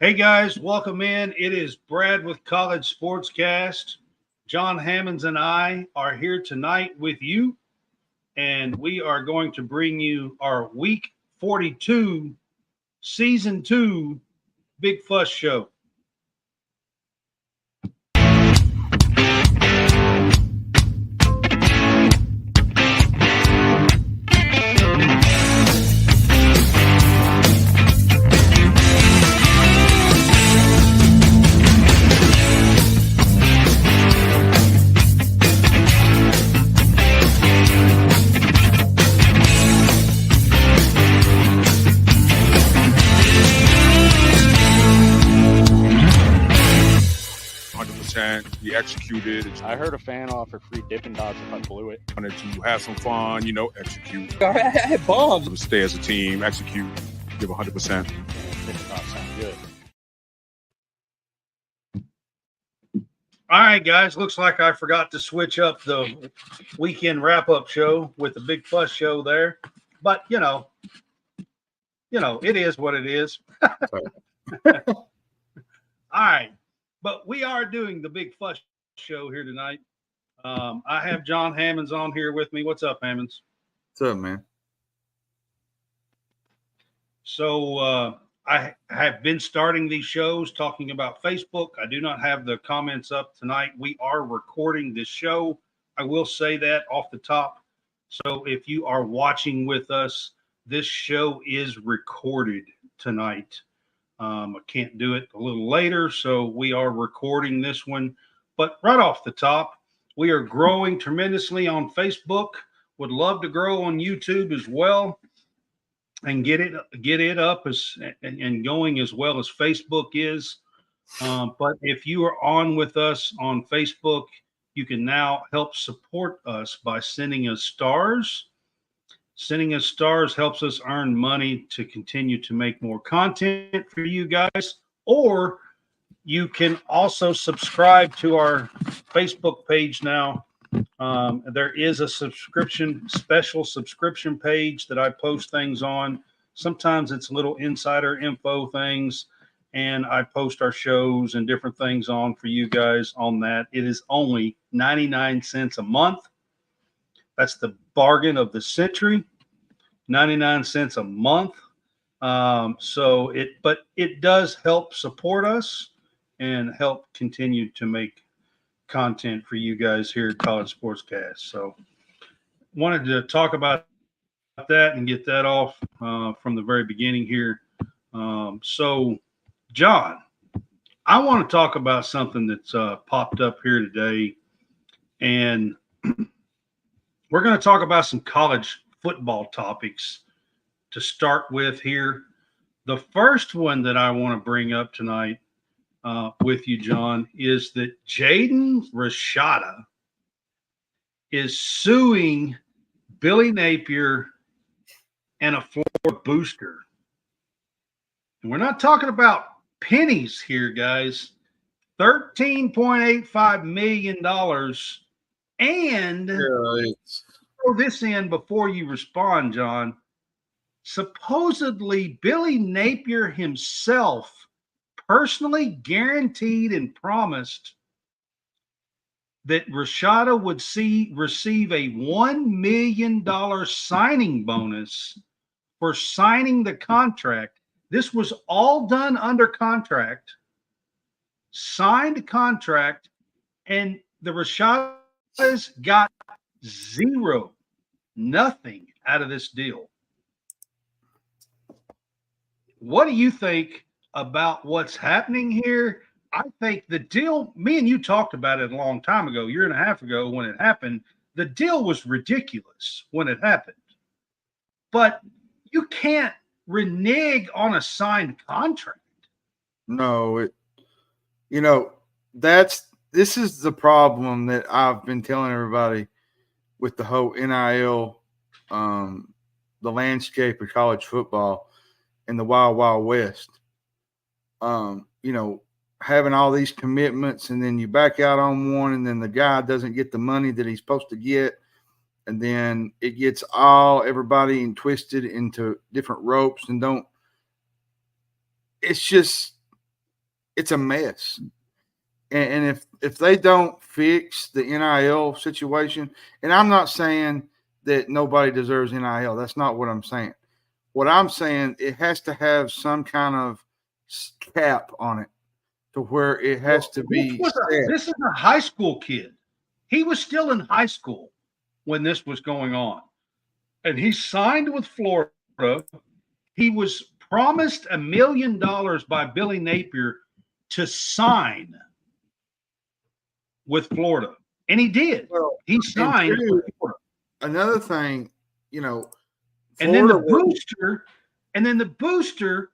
Hey guys, welcome in. It is Brad with College Sportscast. John Hammonds and I are here tonight with you, and we are going to bring you our Week 42, Season 2 Big Fuss Show. We executed. I heard a fan offer free Dippin' Dots if I blew it. Wanted to have some fun, execute. I had bombs. Stay as a team, execute, give 100%. Dippin' Dots sound good. All right, guys, looks like I forgot to switch up the weekend wrap-up show with the Big Fuss Show there. But, it is what it is. All right. But we are doing the Big Fuss Show here tonight. I have John Hammonds on here with me. What's up, Hammonds? What's up, man? So I have been starting these shows talking about Facebook. I do not have the comments up tonight. We are recording this show. I will say that off the top. So if you are watching with us, this show is recorded tonight. I can't do it a little later, so we are recording this one. But right off the top, we are growing tremendously on Facebook. Would love to grow on YouTube as well and get it up and going as well as Facebook is. But if you are on with us on Facebook, you can now help support us by sending us stars. Sending us stars helps us earn money to continue to make more content for you guys. Or you can also subscribe to our Facebook page now. There is a special subscription page that I post things on. Sometimes it's little insider info things, and I post our shows and different things on for you guys on that. It is only 99 cents a month. That's the bargain of the century, 99 cents a month. But it does help support us and help continue to make content for you guys here at College Sportscast. So wanted to talk about that and get that off from the very beginning here. So John, I want to talk about something that's popped up here today, and we're going to talk about some college football topics to start with here. The first one that I want to bring up tonight with you, John, is that Jaden Rashada is suing Billy Napier and a Florida booster. And we're not talking about pennies here, guys. $13.85 million. And throw this in before you respond, John. Supposedly, Billy Napier himself personally guaranteed and promised that Rashada would receive a $1 million signing bonus for signing the contract. This was all done under contract, signed contract, and the Rashadas got nothing out of this deal. What do you think about what's happening here? I think the deal, me and you talked about it a long time ago, year and a half ago when it happened. The deal was ridiculous when it happened. But you can't renege on a signed contract. No, this is the problem that I've been telling everybody with the whole NIL, the landscape of college football in the wild, wild west. Having all these commitments, and then you back out on one, and then the guy doesn't get the money that he's supposed to get, and then it gets everybody twisted into different ropes, and it's just it's a mess. And if they don't fix the NIL situation, and I'm not saying that nobody deserves NIL. That's not what I'm saying. What I'm saying, it has to have some kind of cap on it to where it has to be set. This is a high school kid. He was still in high school when this was going on. And he signed with Florida. He was promised $1 million by Billy Napier to sign with Florida. And he did. Well, he signed with Florida. Another thing, you know, and then the booster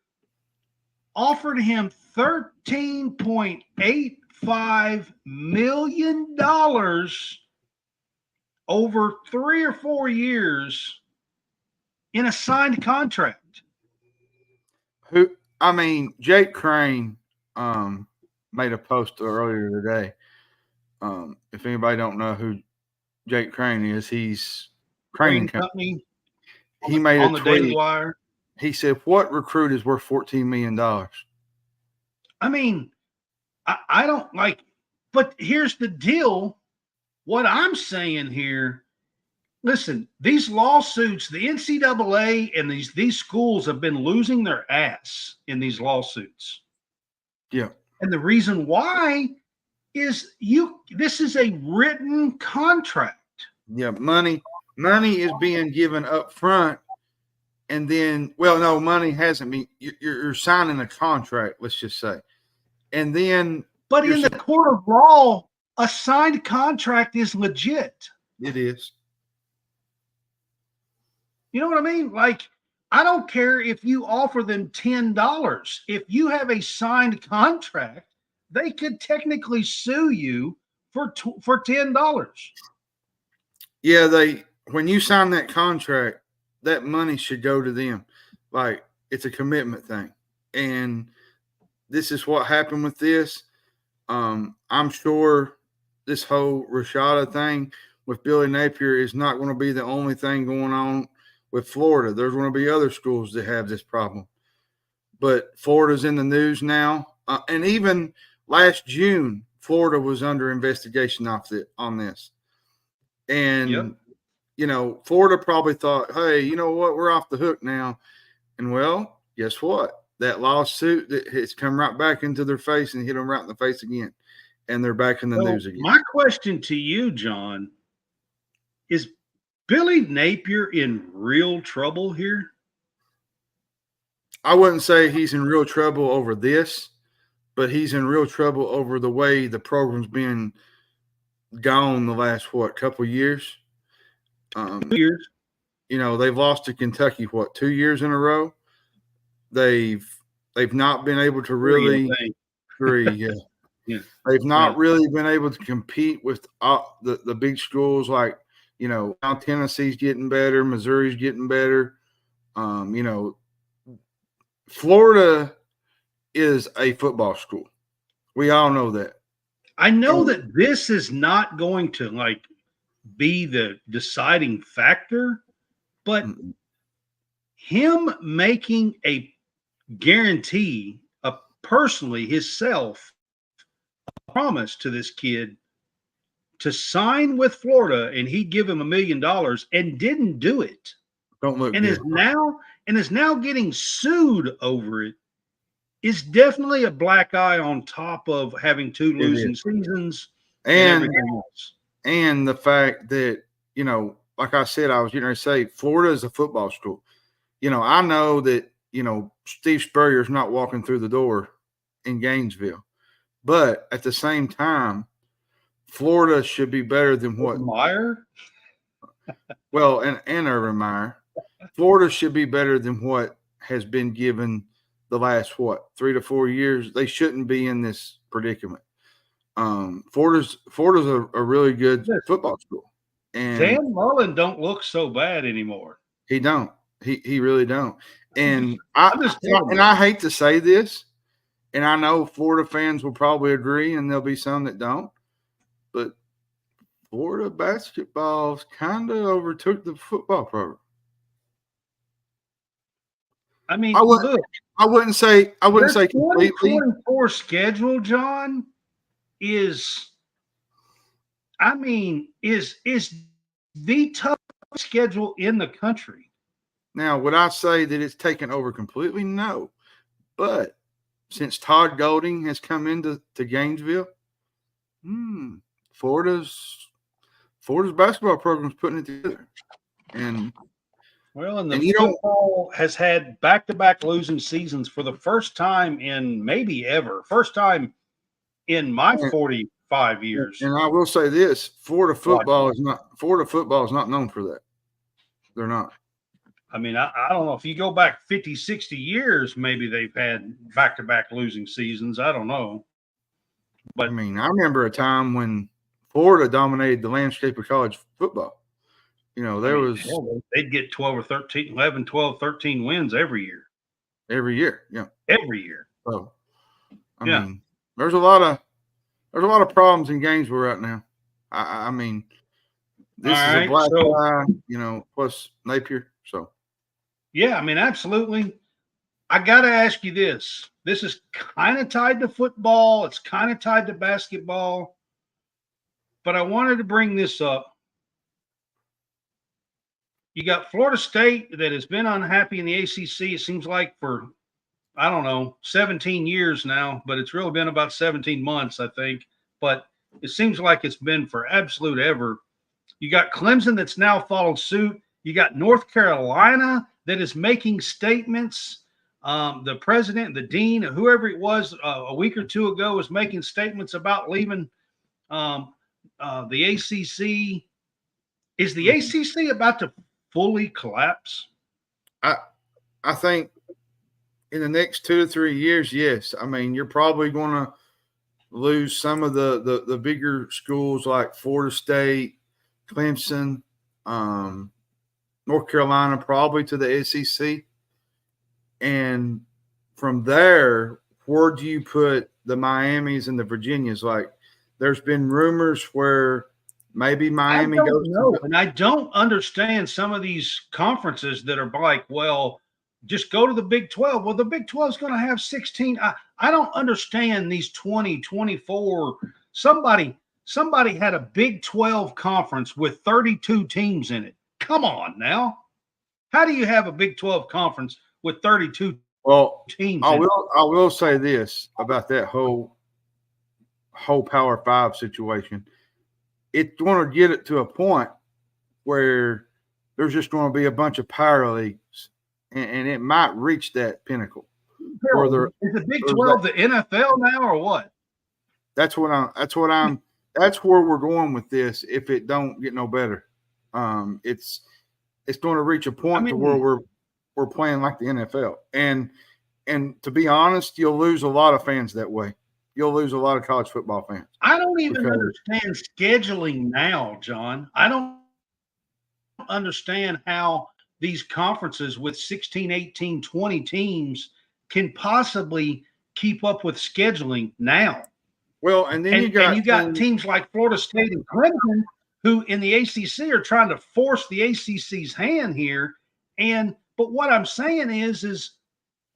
offered him $13.85 million over 3 or 4 years in a signed contract. Jake Crane made a post earlier today. If anybody don't know who Jake Crane is, he's Crane Company. He made a tweet. Daily Wire. He said, "What recruit is worth $14 million?" I mean, I don't like, but here's the deal. What I'm saying here, listen, these lawsuits, the NCAA and these schools have been losing their ass in these lawsuits. Yeah. And the reason why is this is a written contract. Yeah, money is being given up front, and then, well, no, money hasn't been. You're signing a contract, let's just say, and then. But in the court of law, a signed contract is legit. It is. You know what I mean? Like, I don't care if you offer them $10. If you have a signed contract, they could technically sue you for $10. Yeah, when you sign that contract, that money should go to them. Like, it's a commitment thing. And this is what happened with this. I'm sure this whole Rashada thing with Billy Napier is not going to be the only thing going on with Florida. There's going to be other schools that have this problem. But Florida's in the news now. And even last June, Florida was under investigation on this. And, yep. You know, Florida probably thought, hey, you know what? We're off the hook now. And, well, guess what? That lawsuit that has come right back into their face and hit them right in the face again. And they're back in the news again. My question to you, John, is Billy Napier in real trouble here? I wouldn't say he's in real trouble over this, but he's in real trouble over the way the program's been gone the last, couple of years? 2 years. You know, they've lost to Kentucky, 2 years in a row? They've not been able to really yeah. They've not really been able to compete with the big schools. Like, you know, now Tennessee's getting better, Missouri's getting better. You know, Florida is a football school. We all know that. I know that this is not going to be the deciding factor, but him making a guarantee personally himself a promise to this kid to sign with Florida, and he'd give him $1 million and didn't do it. Don't look and good. is now getting sued over it. Is definitely a black eye on top of having 2 losing seasons and everything else. And the fact that, you know, like I said, I was going to say Florida is a football school. You know, I know that, you know, Steve Spurrier's not walking through the door in Gainesville. But at the same time, Florida should be better than what Meyer? Well, and Urban Meyer. Florida should be better than what has been given the last 3 to 4 years. They shouldn't be in this predicament. Florida's a really good football school. And Dan Mullen don't look so bad anymore. He don't. He really don't. And I hate to say this, and I know Florida fans will probably agree, and there'll be some that don't, but Florida basketball kind of overtook the football program. I mean, I would- look, I wouldn't say their completely. 2024 schedule, John, is the toughest schedule in the country. Now, would I say that it's taken over completely? No. But since Todd Golding has come into Gainesville, Florida's basketball program's putting it together. And Well, and you don't- football has had back-to-back losing seasons for the first time in maybe ever. First time in my And- 45 years. and I will say this, Florida football is not known for that. They're not. I mean, I don't know. If you go back 50, 60 years, maybe they've had back-to-back losing seasons. I don't know. I mean, I remember a time when Florida dominated the landscape of college football. You know, there was they'd get 12 or 13, 11, 12, 13 wins every year. every year. Yeah. Every year. So I Yeah. mean, there's a lot of problems in Gainesville right now. I mean, this All is right, a black so- guy, plus Napier. So Yeah, I mean, absolutely. I got to ask you this. This is kind of tied to football. It's kind of tied to basketball. But I wanted to bring this up. You got Florida State that has been unhappy in the ACC, it seems like, for, I don't know, 17 years now, but it's really been about 17 months, I think. But it seems like it's been for absolute ever. You got Clemson that's now followed suit. You got North Carolina that is making statements. The president, the dean, whoever it was a week or two ago was making statements about leaving the ACC. Is the ACC about to fully collapse? I think in the next 2 to 3 years, yes. I mean, you're probably going to lose some of the bigger schools like Florida State, Clemson, North Carolina, probably to the SEC. And from there, where do you put the Miamis and the Virginias? Like, there's been rumors where maybe Miami goes. And I don't understand some of these conferences that are like, well, just go to the Big 12. Well, the Big 12 is going to have 16. I don't understand these 20, 24. Somebody had a Big 12 conference with 32 teams in it. Come on now. How do you have a Big 12 conference with 32 teams? I will say this about that whole Power 5 situation. It's going to get it to a point where there's just going to be a bunch of power leagues, and it might reach that pinnacle. Is the Big 12 the NFL now or what? That's where we're going with this. If it don't get no better, it's going to reach a point to where we're playing like the NFL. And to be honest, you'll lose a lot of fans that way. You'll lose a lot of college football fans. I don't even understand scheduling now, John. I don't understand how these conferences with 16, 18, 20 teams can possibly keep up with scheduling now. Well, and then you got teams like Florida State and Clemson who in the ACC are trying to force the ACC's hand here. But what I'm saying is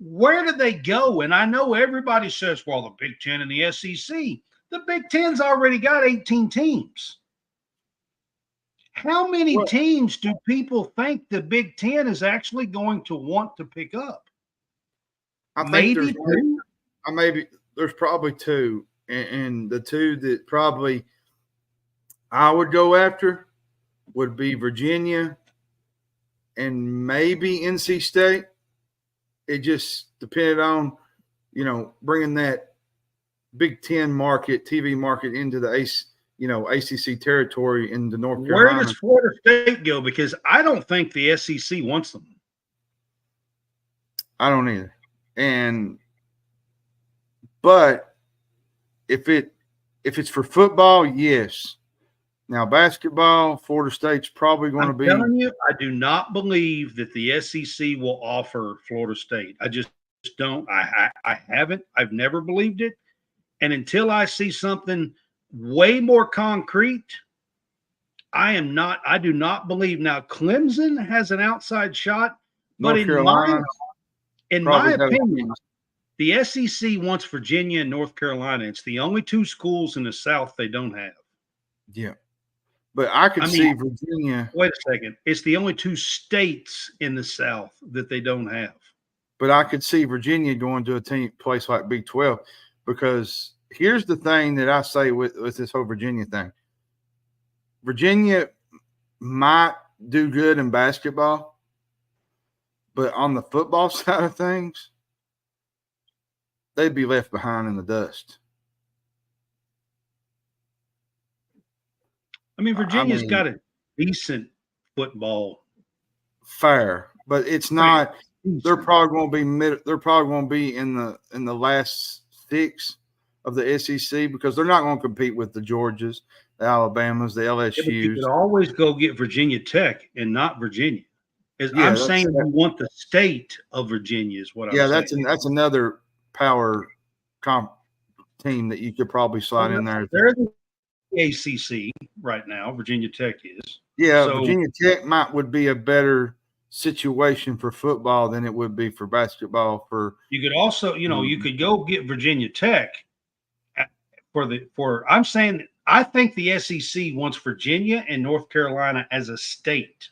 where do they go? And I know everybody says, well, the Big Ten and the SEC. The Big Ten's already got 18 teams. How many teams do people think the Big Ten is actually going to want to pick up? I think Maybe two? There's probably two. And the two that probably I would go after would be Virginia and maybe NC State. It just depended on, bringing that Big Ten market, TV market into the ACC territory in the North Carolina. Where does Florida State go? Because I don't think the SEC wants them. I don't either. But if it's for football, yes. Now basketball, Florida State's probably going to be. I'm telling you, I do not believe that the SEC will offer Florida State. I just don't. I haven't. I've never believed it. And until I see something way more concrete, I do not believe. Now, Clemson has an outside shot, but in In Probably my have a opinion, chance. the SEC wants Virginia and North Carolina. It's the only two schools in the South they don't have. Yeah. But I could I see mean- Virginia, Wait a second. It's the only two states in the South that they don't have. but I could see Virginia going to a place like Big 12, because here's the thing that I say with this whole Virginia thing. Virginia might do good in basketball, but on the football side of things, they'd be left behind in the dust. I mean, Virginia's mean- got a decent football. Fair, but it's not. They're probably going to be they're probably going to be in the last six of the SEC, because they're not going to compete with the Georgias, the Alabamas, the Yeah, but you LSUs. could always go get Virginia Tech and not Virginia. Yeah, I'm that's- saying you want the state of Virginia is what Yeah, I'm saying. that's another power comp team that you could probably slide in there. They're the ACC right now. Virginia Tech is. Yeah, So- Virginia Tech would be a better situation for football than it would be for basketball. You could also, you could go get Virginia Tech I'm saying that I think the SEC wants Virginia and North Carolina as a state.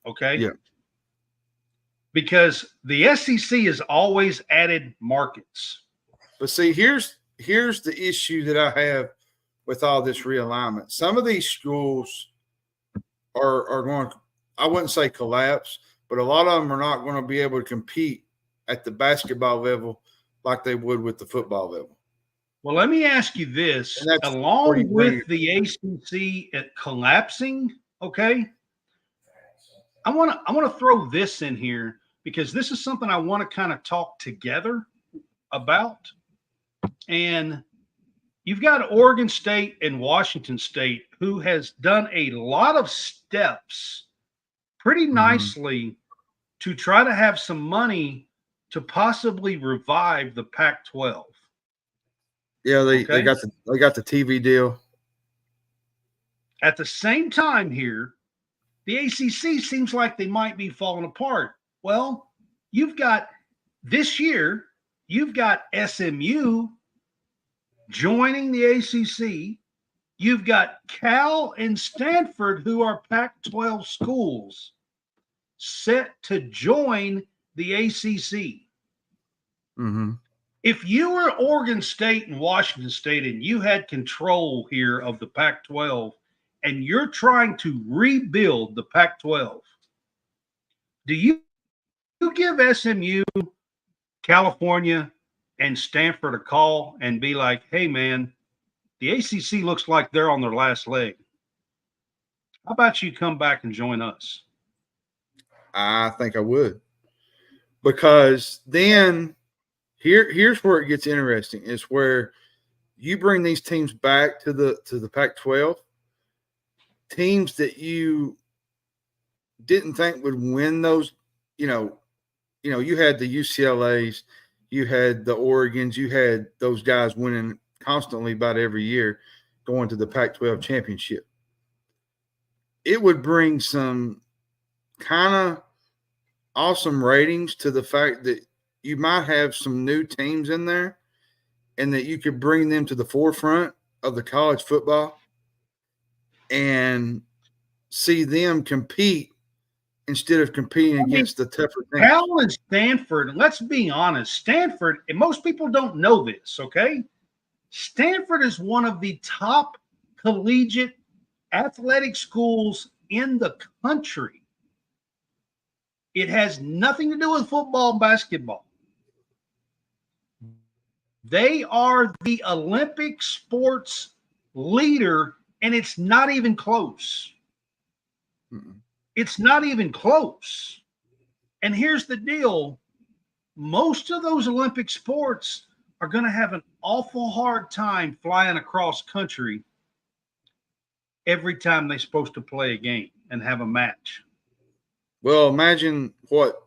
Okay. Yeah. Because the SEC has always added markets. But see, here's the issue that I have with all this realignment. Some of these schools are going, I wouldn't say collapse, but a lot of them are not going to be able to compete at the basketball level like they would with the football level. Well, let me ask you this: And that's along where you bring with the ACC collapsing, okay, I want to throw this in here because this is something I want to kind of talk together about. And you've got Oregon State and Washington State, who has done a lot of steps pretty nicely to try to have some money to possibly revive the Pac-12. Yeah, they Okay. got the TV deal. At the same time here, the ACC seems like they might be falling apart. Well, you've got SMU joining the ACC. You've got Cal and Stanford, who are Pac-12 schools, set to join the ACC. Mm-hmm. If you were Oregon State and Washington State and you had control here of the Pac-12 and you're trying to rebuild the Pac-12, do you give SMU, California, and Stanford a call and be like, hey, man, the ACC looks like they're on their last leg. How about you come back and join us? I think I would, because then here's where it gets interesting. Is where you bring these teams back to the Pac-12, teams that you didn't think would win those. You had the UCLAs, you had the Oregons, you had those guys winning constantly about every year, going to the Pac-12 championship. It would bring some kind of awesome ratings to the fact that you might have some new teams in there and that you could bring them to the forefront of the college football and see them compete instead of competing against the tougher teams. Cal and Stanford, let's be honest, Stanford, and most people don't know this, okay? Stanford is one of the top collegiate athletic schools in the country. It has nothing to do with football and basketball. They are the Olympic sports leader, and it's not even close. Mm-mm. It's not even close. And here's the deal. Most of those Olympic sports are going to have an awful hard time flying across country every time they're supposed to play a game and have a match. Well, imagine what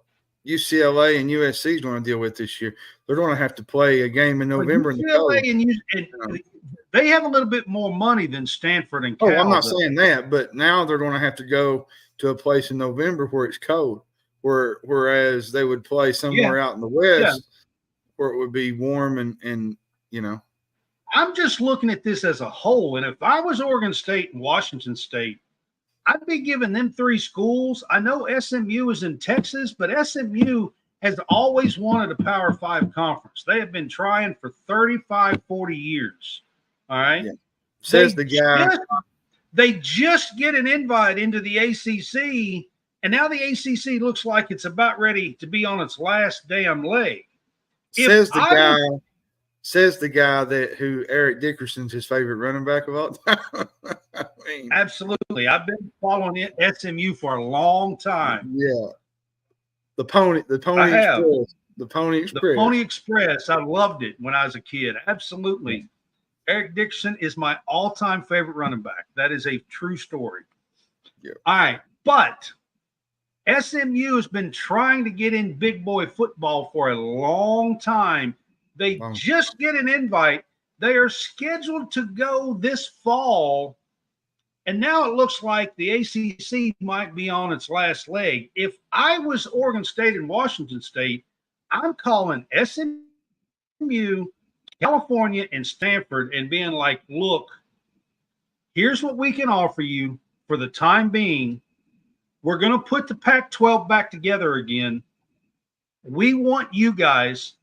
UCLA and USC is going to deal with this year. They're going to have to play a game in November. UCLA and they have a little bit more money than Stanford and Cal. I'm not saying that, but now they're going to have to go to a place in November where it's cold. whereas they would play somewhere out in the West where it would be warm and you know. I'm just looking at this as a whole. And if I was Oregon State and Washington State, I'd be giving them 3 schools. I know SMU is in Texas, but SMU has always wanted a Power 5 conference. They have been trying for 35, 40 years. All right. Yeah. Says the guy. They just get an invite into the ACC, and now the ACC looks like it's about ready to be on its last damn leg. Says the guy that who Eric Dickerson's his favorite running back of all time. I mean, absolutely. I've been following SMU for a long time. Yeah. The Pony Express. The Pony Express. The Pony Express. I loved it when I was a kid. Absolutely. Eric Dickerson is my all-time favorite running back. That is a true story. Yeah. All right. But SMU has been trying to get in big boy football for a long time. They just get an invite. They are scheduled to go this fall. And now it looks like the ACC might be on its last leg. If I was Oregon State and Washington State, I'm calling SMU, California, and Stanford and being like, look, here's what we can offer you for the time being. We're going to put the Pac-12 back together again. We want you guys.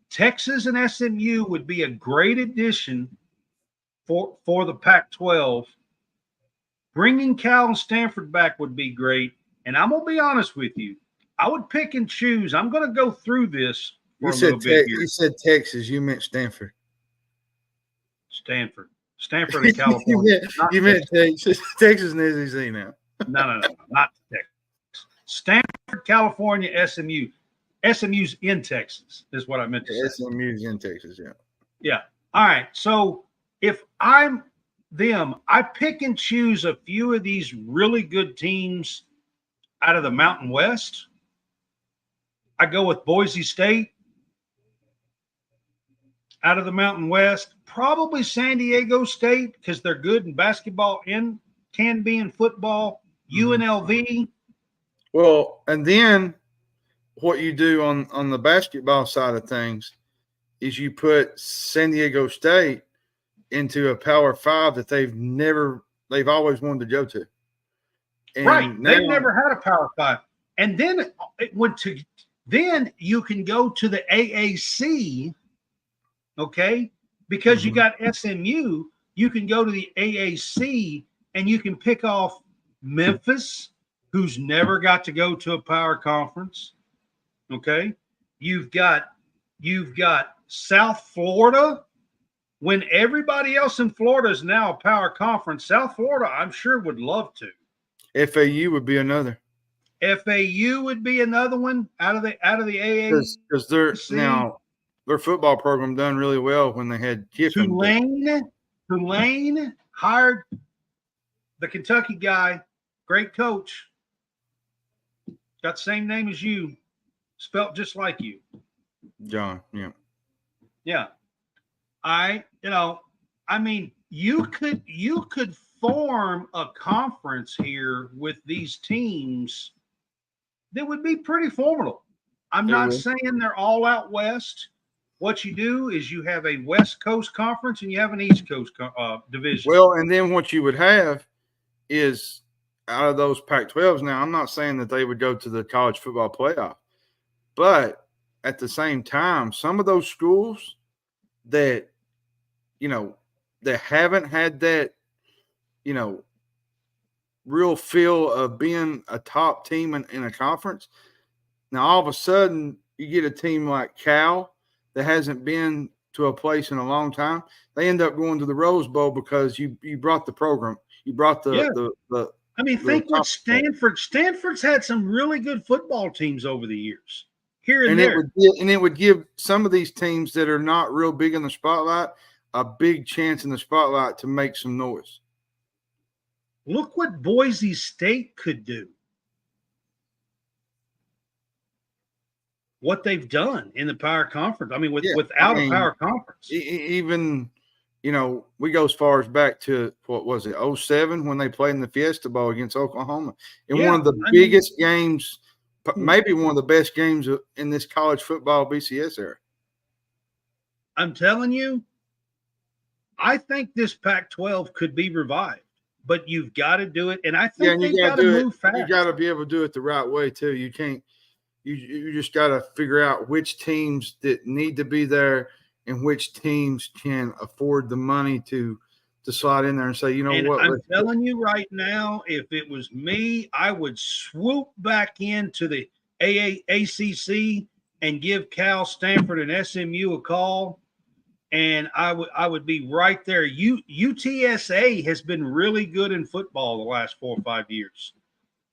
Texas and SMU would be a great addition for the Pac-12. Bringing Cal and Stanford back would be great. And I'm going to be honest with you. I would pick and choose. I'm going to go through this for a little bit here. You said Texas. You meant Stanford. Stanford and California. you meant Texas. Texas and SEC now. No, not Texas. Stanford, California, SMU. SMU's in Texas is what I meant to say. SMU's in Texas, yeah. Yeah. All right. So if I'm them, I pick and choose a few of these really good teams out of the Mountain West. I go with Boise State out of the Mountain West, probably San Diego State because they're good in basketball and can be in football. UNLV. Well, and then what you do on the basketball side of things is you put San Diego State into a Power 5 that they've always wanted to go to. And right. Now, they've never had a Power 5. And then it went to then you can go to the AAC, okay? Because you got SMU, you can go to the AAC and you can pick off Memphis, who's never got to go to a power conference. Okay. You've got South Florida. When everybody else in Florida is now a power conference, South Florida, I'm sure would love to. FAU would be another. FAU would be another one out of the AAC. Because their football program done really well when they had Kiffin. Tulane hired the Kentucky guy, great coach. Got the same name as you, spelt just like you. John, yeah. Yeah. You could form a conference here with these teams that would be pretty formidable. I'm not saying they're all out west. What you do is you have a West Coast conference and you have an East Coast division. Well, and then what you would have is out of those Pac-12s. Now, I'm not saying that they would go to the college football playoff, but at the same time, some of those schools that, that haven't had that, real feel of being a top team in a conference. Now, all of a sudden, you get a team like Cal that hasn't been to a place in a long time. They end up going to the Rose Bowl because you brought the program. You brought the think with Stanford. Stanford's had some really good football teams over the years. Here and there. It would give some of these teams that are not real big in the spotlight a big chance in the spotlight to make some noise. Look what Boise State could do. What they've done in the power conference. I mean, without a power conference. Even, we go as far as back to, what was it, 2007 when they played in the Fiesta Bowl against Oklahoma. In one of the biggest games maybe one of the best games in this college football BCS era. I'm telling you, I think this Pac-12 could be revived, but you've got to do it. And I think and they you got got to to move fast. You got to be able to do it the right way too. You can't. You just got to figure out which teams that need to be there and which teams can afford the money to slide in there and say, you know And what? I'm telling you right now, if it was me, I would swoop back into the ACC and give Cal, Stanford, and SMU a call, and I would be right there. UTSA has been really good in football the last 4 or 5 years.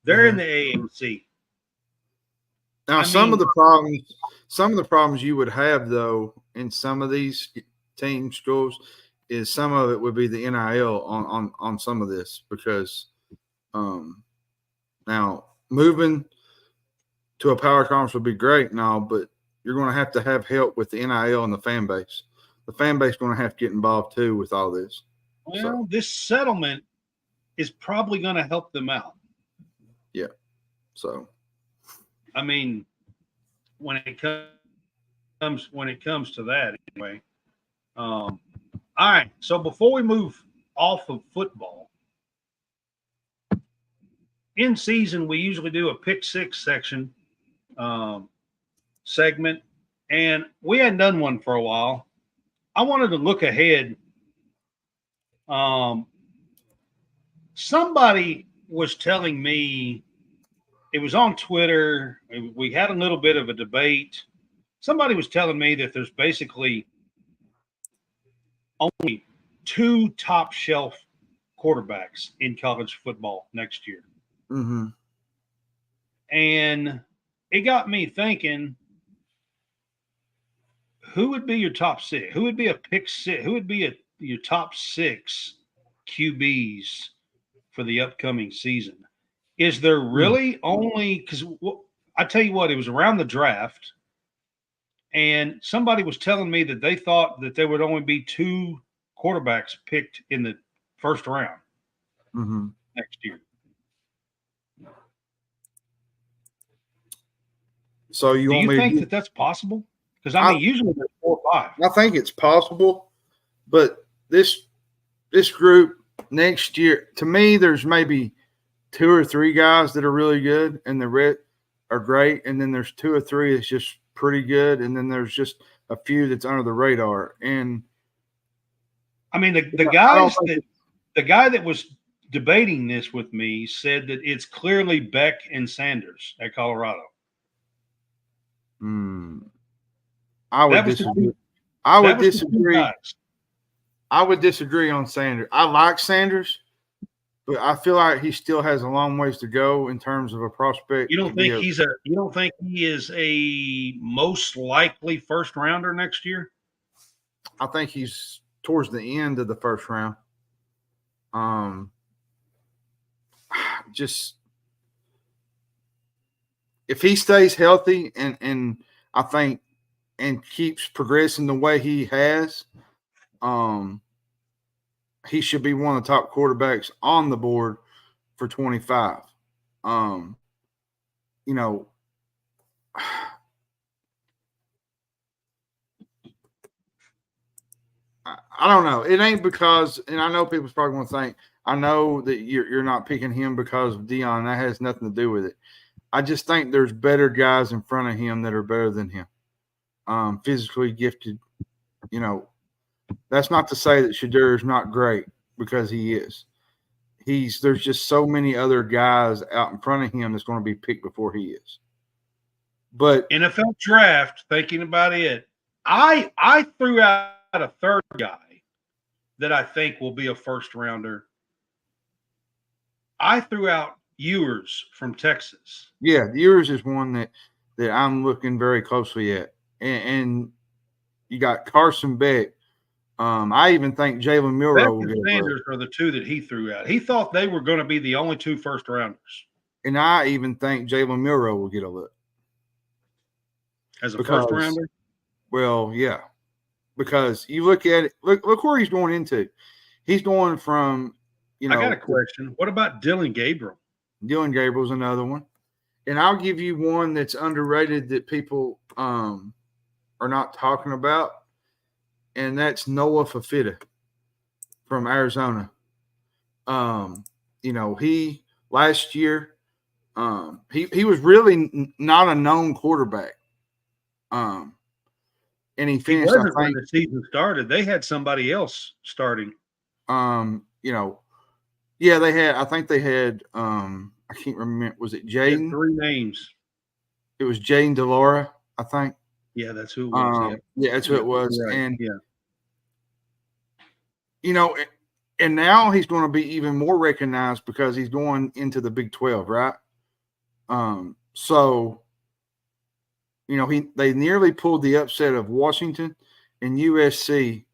They're in the AAC. Now, some of the problems you would have though in some of these team schools is some of it would be the NIL on some of this, because now moving to a power conference would be great now, but you're going to have help with the NIL and the fan base. The fan base is going to have to get involved too with all this. Well, this settlement is probably going to help them out. Yeah. So, I mean, when it comes to that, anyway. All right. So before we move off of football, in season we usually do a pick six section segment, and we hadn't done one for a while. I wanted to look ahead. Somebody was telling me, it was on Twitter, we had a little bit of a debate. Somebody was telling me that there's basically only 2 top shelf quarterbacks in college football next year. mm-hmm. And it got me thinking, who would be your top 6? Who would be a pick 6? Who would be your top 6 QBs for the upcoming season? Is there really only, because I tell you what, it was around the draft, and somebody was telling me that they thought that there would only be 2 quarterbacks picked in the first round next year. So do you think that that's possible? Because I mean, usually there's 4 or 5. I think it's possible, but this group next year, to me, there's maybe 2 or 3 guys that are really good, and the rest are great, and then there's 2 or 3 that's just pretty good, and then there's just a few that's under the radar. And I mean, the guy that was debating this with me said that it's clearly Beck and Sanders at Colorado. I would disagree. I would disagree on Sanders. I like Sanders, but I feel like he still has a long ways to go in terms of a prospect. You don't think he is a most likely first rounder next year? I think he's towards the end of the first round. Just if he stays healthy and I think and keeps progressing the way he has, he should be one of the top quarterbacks on the board for 25. You know, I don't know. It ain't because, and I know people's probably going to think, I know that you're not picking him because of Deion. That has nothing to do with it. I just think there's better guys in front of him that are better than him. Physically gifted, you know. That's not to say that Shedeur is not great, because he is. There's just so many other guys out in front of him that's going to be picked before he is. But NFL draft, thinking about it, I threw out a third guy that I think will be a first rounder. I threw out Ewers from Texas. Yeah, Ewers is one that I'm looking very closely at. And you got Carson Beck. I even think Jalen Milroe will get a Sanders are the 2 that he threw out. He thought they were going to be the only 2 first rounders. And I even think Jalen Milroe will get a look. As a first rounder? Well, yeah. Because you look at it, look where he's going into. He's going from, I got a question. What about Dylan Gabriel? Dylan Gabriel's another one. And I'll give you one that's underrated that people are not talking about, and that's Noah Fafita from Arizona. He last year, he was really not a known quarterback. And he He finished, wasn't when the season started. They had somebody else starting. they had, I think they had, I can't remember. Was it He had Jaden? 3 names. It was Jaden Delora, I think. Yeah, that's who it was. Yeah, that's who it was. Right. And, yeah. And now he's going to be even more recognized because he's going into the Big 12, right? They nearly pulled the upset of Washington and USC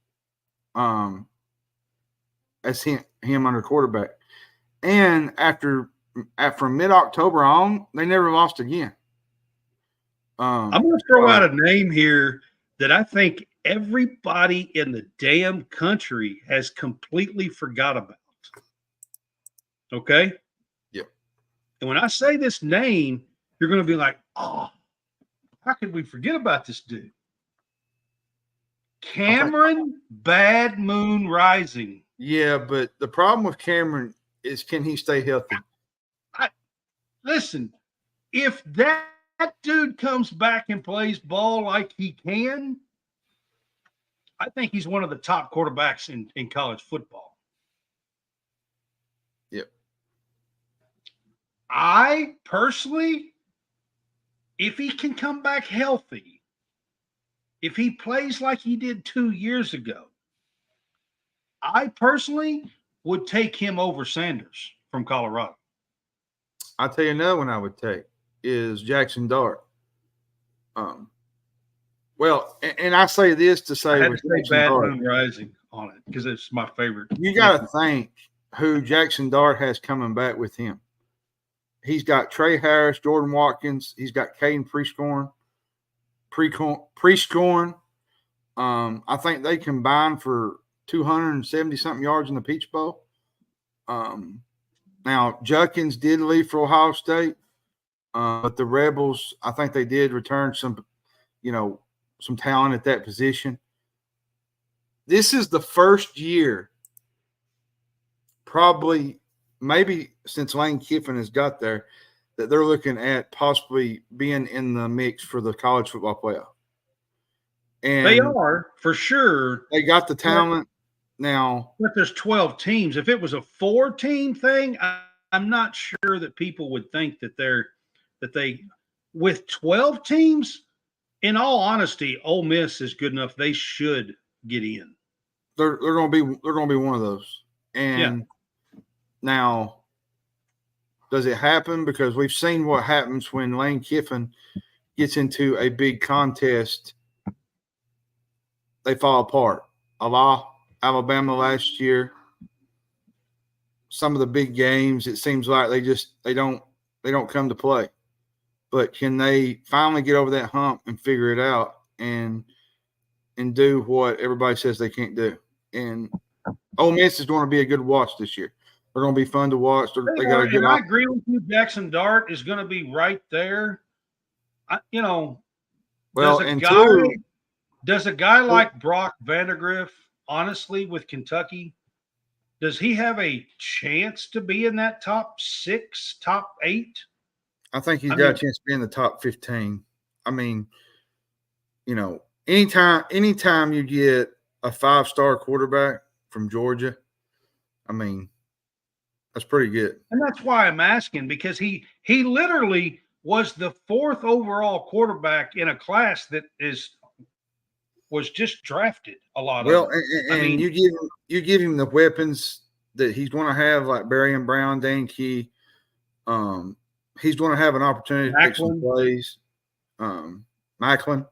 as him under quarterback. And from mid-October on, they never lost again. I'm going to throw out a name here that I think everybody in the damn country has completely forgot about. Okay? Yep. And when I say this name, you're going to be like, oh, how could we forget about this dude? Cameron Bad Moon Rising. Yeah, but the problem with Cameron is, can he stay healthy? Listen, if that dude comes back and plays ball like he can, I think he's one of the top quarterbacks in college football. Yep. I personally, if he can come back healthy, if he plays like he did 2 years ago, I personally would take him over Sanders from Colorado. I'll tell you another one I would take is Jackson Dart. And I say this to say, I had with to say Jackson Bad Dart, Moon Rising on it because it's my favorite. you got to think who Jackson Dart has coming back with him. He's got Trey Harris, Jordan Watkins. He's got Caden Prescorn. I think they combined for 270-something yards in the Peach Bowl. Now, Judkins did leave for Ohio State, but the Rebels, I think they did return some talent at that position. This is the first year, probably maybe since Lane Kiffin has got there, that they're looking at possibly being in the mix for the college football playoff. And they are, for sure. They got the talent now. But there's 12 teams. If it was a 4-team thing, I'm not sure that people would think that they with 12 teams, in all honesty, Ole Miss is good enough. They should get in. They're going to be one of those. And now, does it happen? Because we've seen what happens when Lane Kiffin gets into a big contest. They fall apart. Alabama last year. Some of the big games, it seems like they don't come to play. But can they finally get over that hump and figure it out and do what everybody says they can't do? And Ole Miss is going to be a good watch this year. They're going to be fun to watch. They got a good. I agree with you. Jackson Dart is going to be right there. Does a guy like Brock Vandagriff, honestly, with Kentucky, does he have a chance to be in that top 6, top 8? I think he's got a chance to be in the top 15. I mean, anytime you get a 5-star quarterback from Georgia, I mean, that's pretty good. And that's why I'm asking, because he literally was the 4th overall quarterback in a class that was just drafted a lot. Well, and you give him the weapons that he's going to have, like Barian Brown, Dane Key. He's going to have an opportunity to make some plays. Macklin.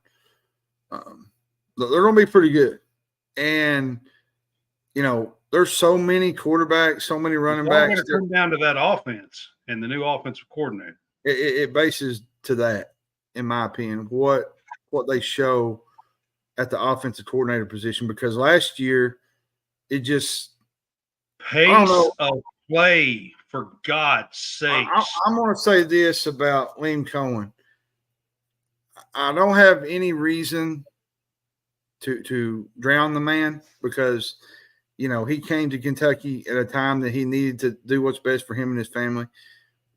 They're going to be pretty good. And, there's so many quarterbacks, so many running backs. It's going to come down to that offense and the new offensive coordinator. It bases to that, in my opinion, what they show at the offensive coordinator position. Because last year, it just pace of play For God's sakes. I'm going to say this about Liam Cohen. I don't have any reason to drown the man because, he came to Kentucky at a time that he needed to do what's best for him and his family.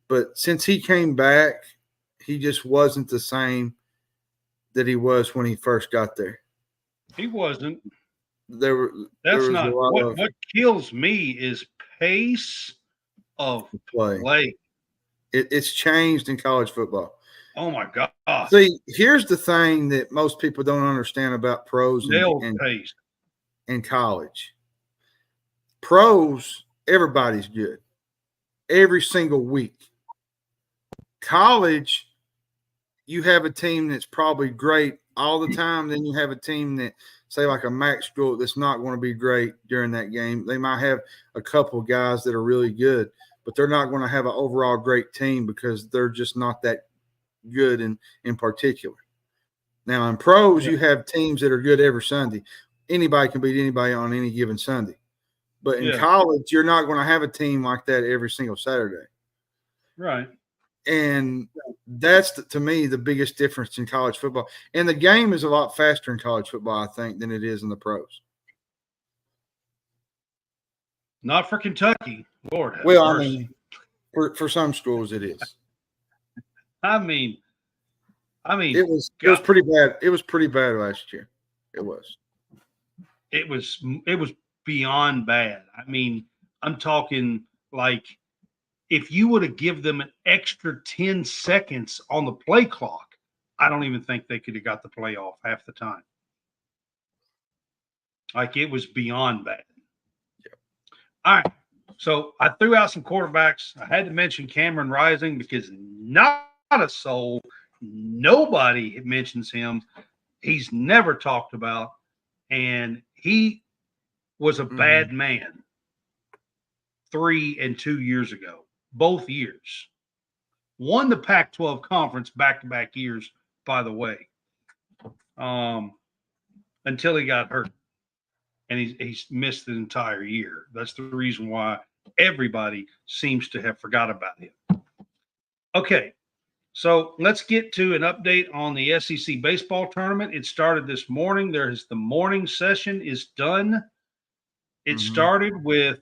But since he came back, he just wasn't the same that he was when he first got there. He wasn't. There That's was not what kills me is pace of play. It's changed in college football. Oh my God! See, here's the thing that most people don't understand about pros and college. Pros, everybody's good every single week. College, you have a team that's probably great all the time. Then you have a team that, say, like a Max school, that's not going to be great during that game. They might have a couple of guys that are really good, but they're not going to have an overall great team because they're just not that good in particular. Now, in pros, you have teams that are good every Sunday. Anybody can beat anybody on any given Sunday. But in college, you're not going to have a team like that every single Saturday. Right. And that's, to me, the biggest difference in college football. And the game is a lot faster in college football, I think, than it is in the pros. Not for Kentucky. Lord. Well, I mean, for some schools it is. I mean, it was pretty bad. It was pretty bad last year. It was. It was beyond bad. I mean, I'm talking like if you would have given them an extra 10 seconds on the play clock, I don't even think they could have got the play off half the time. Like it was beyond bad. Yeah. All right. So I threw out some quarterbacks. I had to mention Cameron Rising because not a soul, nobody mentions him. He's never talked about, and he was a bad man 3 and 2 years ago, both years. Won the Pac-12 conference back-to-back years, by the way, until he got hurt. And he's missed the entire year. That's the reason why everybody seems to have forgot about him. Okay, so let's get to an update on the SEC baseball tournament. It started this morning. The morning session is done. It started with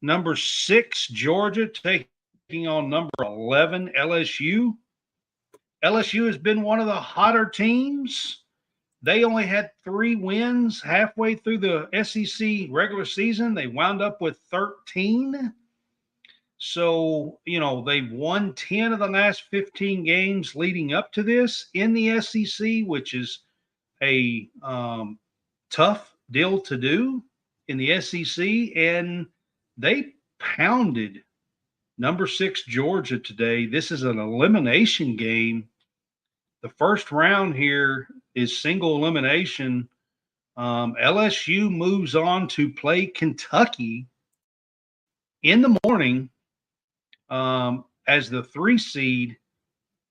number 6, Georgia, taking on number 11, LSU. LSU has been one of the hotter teams. They only had 3 wins halfway through the SEC regular season. They wound up with 13. So, they've won 10 of the last 15 games leading up to this in the SEC, which is a tough deal to do in the SEC. And they pounded number 6 Georgia today. This is an elimination game. The first round here is single elimination. LSU moves on to play Kentucky in the morning as the 3 seed.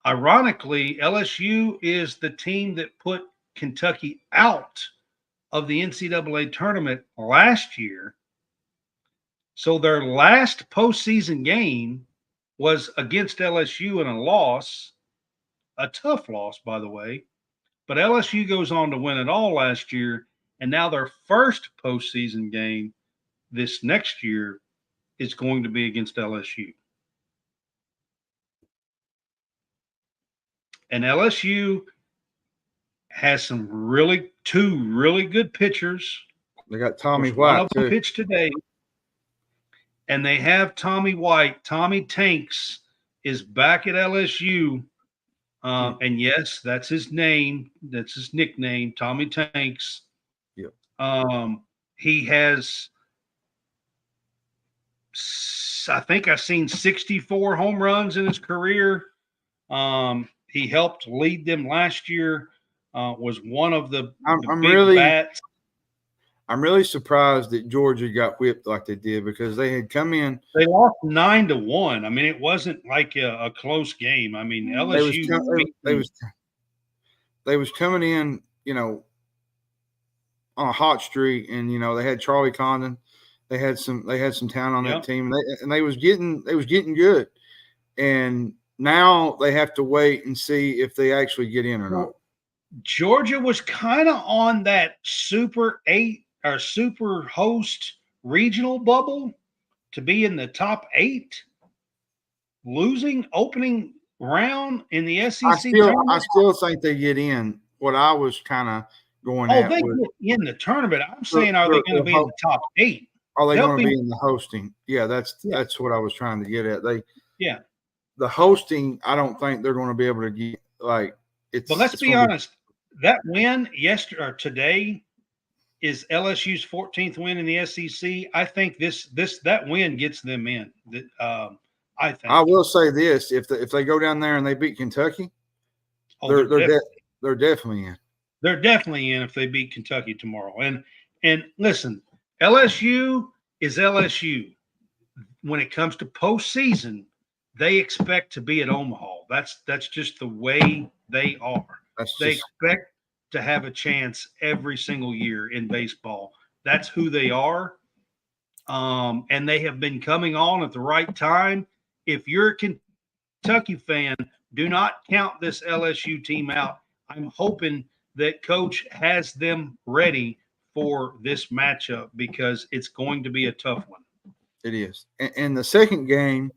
Ironically, LSU is the team that put Kentucky out of the NCAA tournament last year. So their last postseason game was against LSU in a loss, a tough loss, by the way. But LSU goes on to win it all last year, and now their first postseason game this next year is going to be against LSU. And LSU has some two really good pitchers. They got Tommy White. One of them pitched today. And they have Tommy White. Tommy Tanks is back at LSU. And yes, that's his name. That's his nickname, Tommy Tanks. Yep. He has, I think I've seen 64 home runs in his career. He helped lead them last year. Was one of the big bats. I'm really surprised that Georgia got whipped like they did because they had come in. They lost 9-1. I mean, it wasn't like a close game. I mean, LSU. They was coming in, on a hot streak, and they had Charlie Condon They had some talent on Yep. that team, and they was getting good. And now they have to wait and see if they actually get in or not. Georgia was kind of on that Super 8 or Super Host regional bubble to be in the top 8, losing opening round in the SEC I tournament. still think they get in. What I was kind of going Oh, at they was, get in the tournament. I'm saying, are they going to be in the top 8? are they they'll going to be- be in the hosting? Yeah, that's what I was trying to get at. Yeah. The hosting, I don't think they're going to be able to get it's. But let's it's be gonna honest. That win yesterday or today is LSU's 14th win in the SEC. I think that win gets them in. I think. I will say this: if they go down there and they beat Kentucky, they're definitely in. They're definitely in if they beat Kentucky tomorrow. And listen, LSU is LSU. When it comes to postseason, they expect to be at Omaha. That's just the way they are. They expect to have a chance every single year in baseball. That's who they are. And they have been coming on at the right time. If you're a Kentucky fan, do not count this LSU team out. I'm hoping that Coach has them ready for this matchup because it's going to be a tough one. It is. And the second game,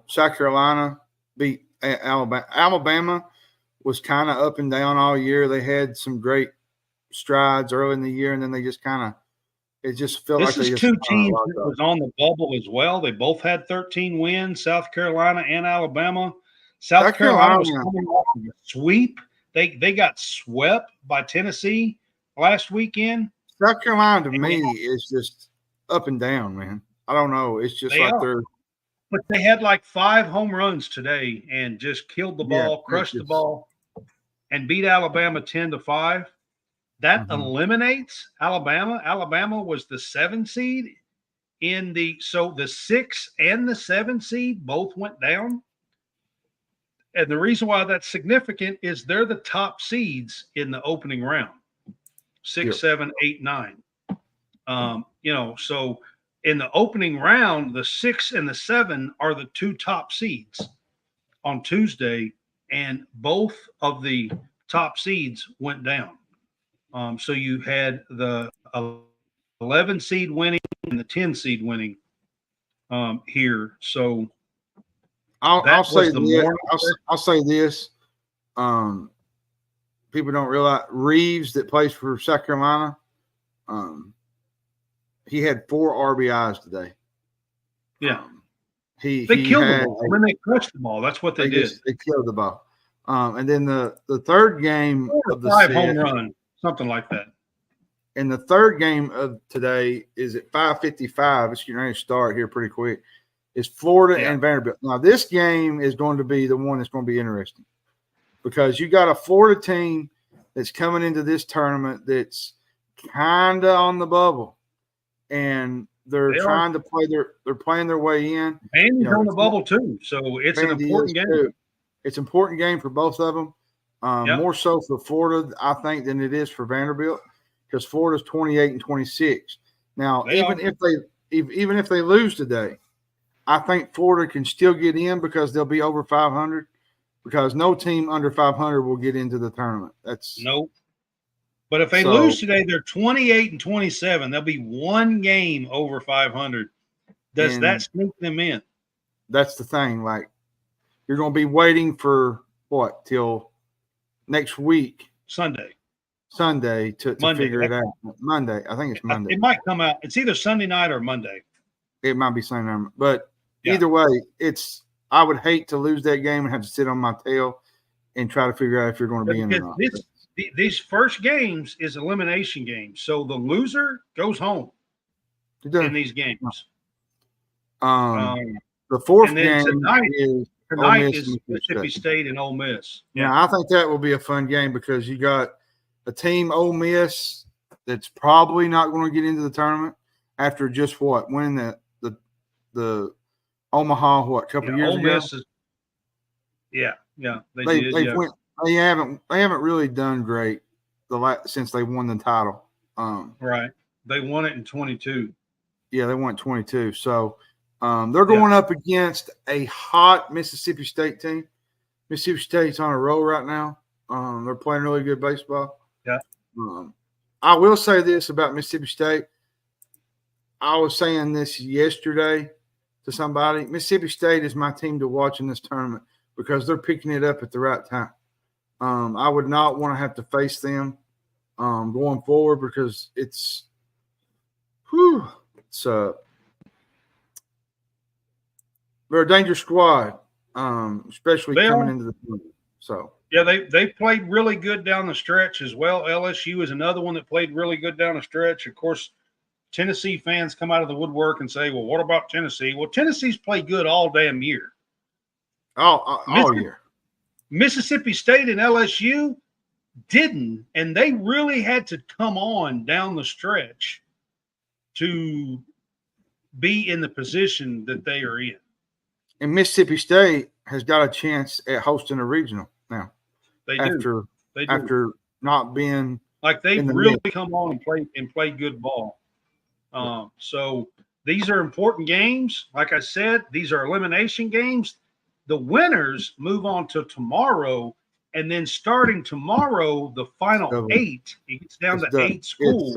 South Carolina beat Alabama. Alabama was kind of up and down all year. They had some great strides early in the year, and then they just it just felt like this is two teams that was on the bubble as well. They both had 13 wins, South Carolina and Alabama. South Carolina was coming off of a sweep. They got swept by Tennessee last weekend. South Carolina to me is just up and down, man. I don't know. It's just But they had like 5 home runs today and just killed the ball, crushed the ball, and beat Alabama 10-5. That eliminates Alabama. Alabama was the 7 seed so the 6 and the 7 seed both went down. And the reason why that's significant is they're the top seeds in the opening round. 6, 7, 8, 9. So in the opening round, the 6 and the 7 are the 2 top seeds on Tuesday, and both of the top seeds went down. So you had the 11 seed winning and the 10 seed winning here. So I'll say this. People don't realize Reeves that plays for South Carolina. He had 4 RBIs today. Yeah. They killed the ball. When they crushed the ball, that's what they did. They killed the ball. And then the third game of the 5 home run, something like that. And the third game of today is at 5:55. It's getting ready to start here pretty quick. It's Florida and Vanderbilt. Now, this game is going to be the one that's going to be interesting because you got a Florida team that's coming into this tournament that's kind of on the bubble, and they're trying to play they're playing their way in. Vandy's on the bubble too, so it's an important game. Too. It's an important game for both of them. More so for Florida, I think, than it is for Vanderbilt because Florida's 28-26. Now, even if they lose today, I think Florida can still get in because they'll be over 500 because no team under 500 will get into the tournament. Nope. But if they lose today, they're 28-27. They'll be 1 game over 500. Does that sneak them in? That's the thing. Like, you're going to be waiting for what till next week? Sunday to figure it out. Monday. I think it's Monday. It might come out. It's either Sunday night or Monday. It might be Sunday night. But either way, I would hate to lose that game and have to sit on my tail and try to figure out if you're going to be in or not. These first games is elimination games. So the loser goes home in these games. The fourth game tonight is Mississippi State and Ole Miss. Yeah, I think that will be a fun game because you got a team, Ole Miss, that's probably not going to get into the tournament after just winning the Omaha a couple years ago. They haven't really done great since they won the title. Right, they won it in 22. Yeah, they won 22. So they're going up against a hot Mississippi State team. Mississippi State's on a roll right now. They're playing really good baseball. Yeah. I will say this about Mississippi State. I was saying this yesterday to somebody. Mississippi State is my team to watch in this tournament because they're picking it up at the right time. I would not want to have to face them going forward because it's they're a dangerous squad, especially coming into the tournament. So yeah, they played really good down the stretch as well. LSU is another one that played really good down the stretch. Of course, Tennessee fans come out of the woodwork and say, well, what about Tennessee? Well, Tennessee's played good all damn year. All year. Mississippi State and LSU didn't, and they really had to come on down the stretch to be in the position that they are in. And Mississippi State has got a chance at hosting a regional now. They do. After not being like they've really come on and played good ball. So these are important games. Like I said, these are elimination games. The winners move on to tomorrow, and then starting tomorrow, the final 8. It gets down to 8 schools.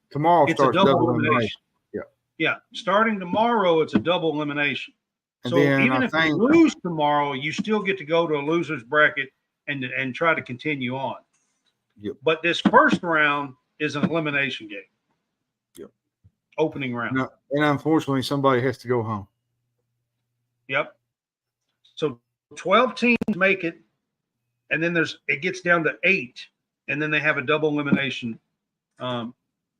Tomorrow it's starts a double elimination. Yeah. Starting tomorrow, it's a double elimination. So even if you lose tomorrow, you still get to go to a loser's bracket and try to continue on. Yep. But this first round is an elimination game. Yep. Opening round. No, and unfortunately, somebody has to go home. Yep. So 12 teams make it, and then it gets down to 8, and then they have a double elimination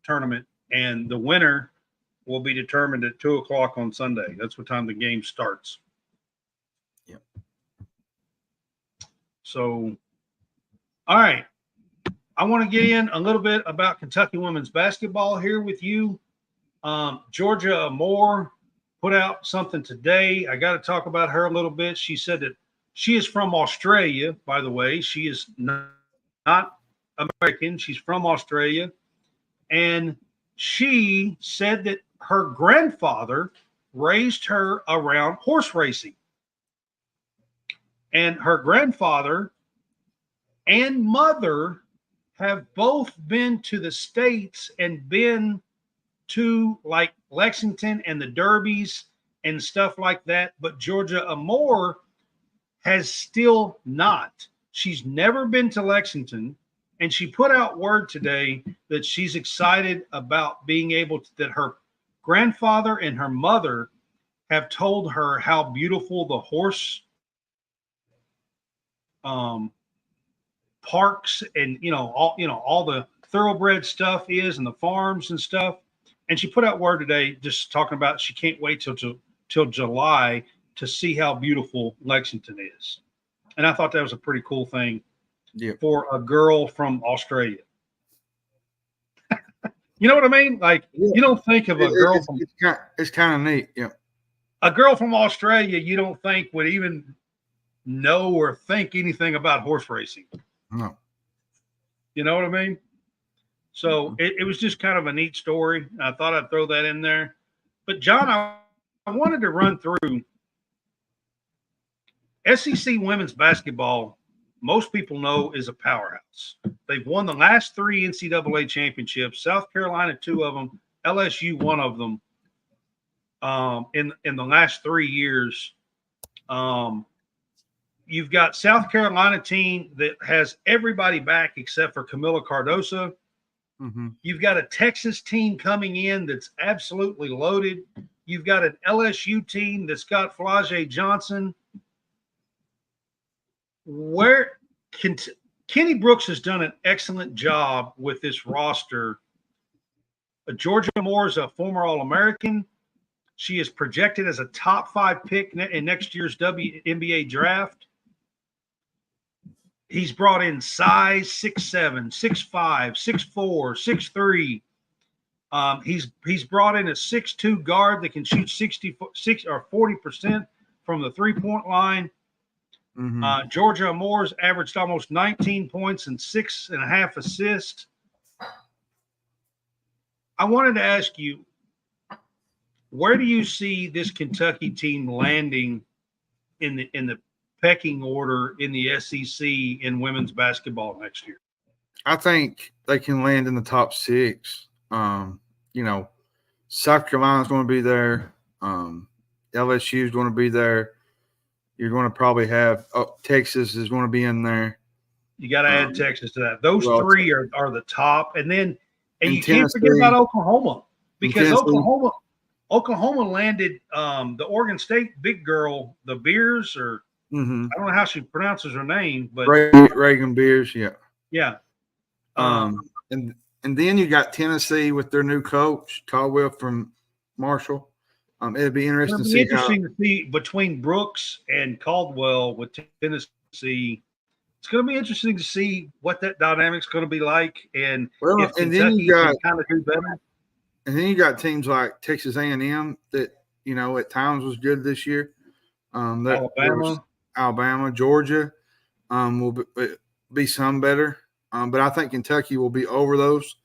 tournament, and the winner will be determined at 2:00 on Sunday. That's what time the game starts. Yep. So, all right. I want to get in a little bit about Kentucky women's basketball here with you. Georgia Moore put out something today. I got to talk about her a little bit. She said that she is from Australia, by the way. She is not American. She's from Australia. And she said that her grandfather raised her around horse racing. And her grandfather and mother have both been to the States and been to like Lexington and the Derbies and stuff like that. But Georgia Moore has still not. She's never been to Lexington. And she put out word today that she's excited about being able to, that her grandfather and her mother have told her how beautiful the horse parks and all the thoroughbred stuff is and the farms and stuff. And she put out word today just talking about she can't wait till July to see how beautiful Lexington is. And I thought that was a pretty cool thing for a girl from Australia. You know what I mean? Like, you don't think of a girl from it's kind of neat. Yeah. A girl from Australia, you don't think would even know or think anything about horse racing. No. You know what I mean? So it was just kind of a neat story. I thought I'd throw that in there. But John, I wanted to run through SEC women's basketball. Most people know is a powerhouse. They've won the last 3 NCAA championships. South Carolina, 2 of them. LSU, 1 of them. In the last 3 years. You've got South Carolina team that has everybody back except for Camila Cardoso. Mm-hmm. You've got a Texas team coming in that's absolutely loaded. You've got an LSU team that's got Flau'jae Johnson. Where Kenny Brooks has done an excellent job with this roster. Georgia Moore is a former All-American. She is projected as a top 5 pick in next year's WNBA draft. He's brought in size 6'7", 6'5", 6'4", 6'3". He's brought in a 6'2" guard that can shoot 66 or 40% from the 3-point line. Mm-hmm. Georgia Moore's averaged almost 19 points and 6.5 assists. I wanted to ask you, where do you see this Kentucky team landing in the pecking order in the SEC in women's basketball next year? I think they can land in the top 6. South Carolina's going to be there. LSU is going to be there. You're going to probably have Texas is going to be in there. You got to add Texas to that. Those three are the top, and you can't forget about Oklahoma, because Oklahoma landed the Oregon State big girl, the Beers, or I don't know how she pronounces her name, but Reagan Beers, yeah. And then you got Tennessee with their new coach Caldwell from Marshall. It'd be interesting to see between Brooks and Caldwell with Tennessee. It's going to be interesting to see what that dynamic's going to be like, and if Kentucky can kind of do better. And then you got teams like Texas A&M that at times was good this year. Alabama, Georgia, will be some better, but I think Kentucky will be over those.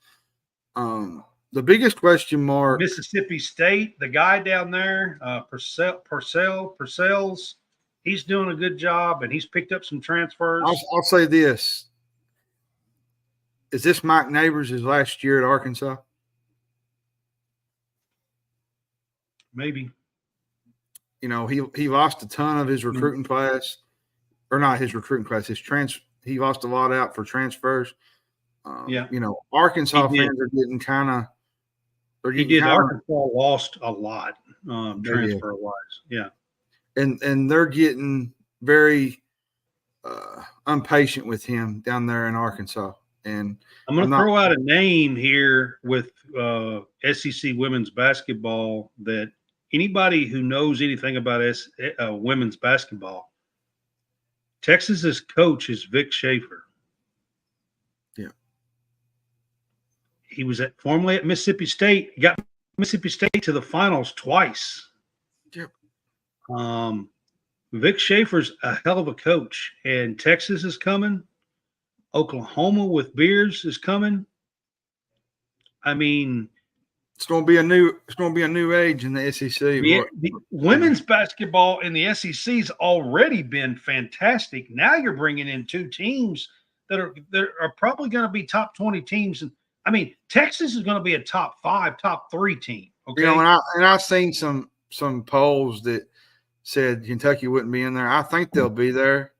The biggest question mark, Mississippi State, the guy down there, Purcell's, he's doing a good job, and he's picked up some transfers. I'll say this. Is this Mike Neighbors' last year at Arkansas? Maybe. He lost a ton of his recruiting class, or not his recruiting class, he lost a lot out for transfers. Arkansas fans are getting kind of. Arkansas lost a lot transfer wise. Yeah. And they're getting very impatient with him down there in Arkansas. And I'm going to throw out a name here with SEC women's basketball that anybody who knows anything about women's basketball, Texas's coach is Vic Schaefer. Yeah. He was formerly at Mississippi State. He got Mississippi State to the finals twice. Yep. Vic Schaefer's a hell of a coach, and Texas is coming. Oklahoma with Beers is coming. I mean, it's going to be a new age in the SEC. The women's basketball in the SEC's already been fantastic. Now you're bringing in two teams that are probably going to be top 20 teams. And I mean, Texas is going to be a top 5, top 3 team. Okay. And I've seen some polls that said Kentucky wouldn't be in there. I think they'll be there.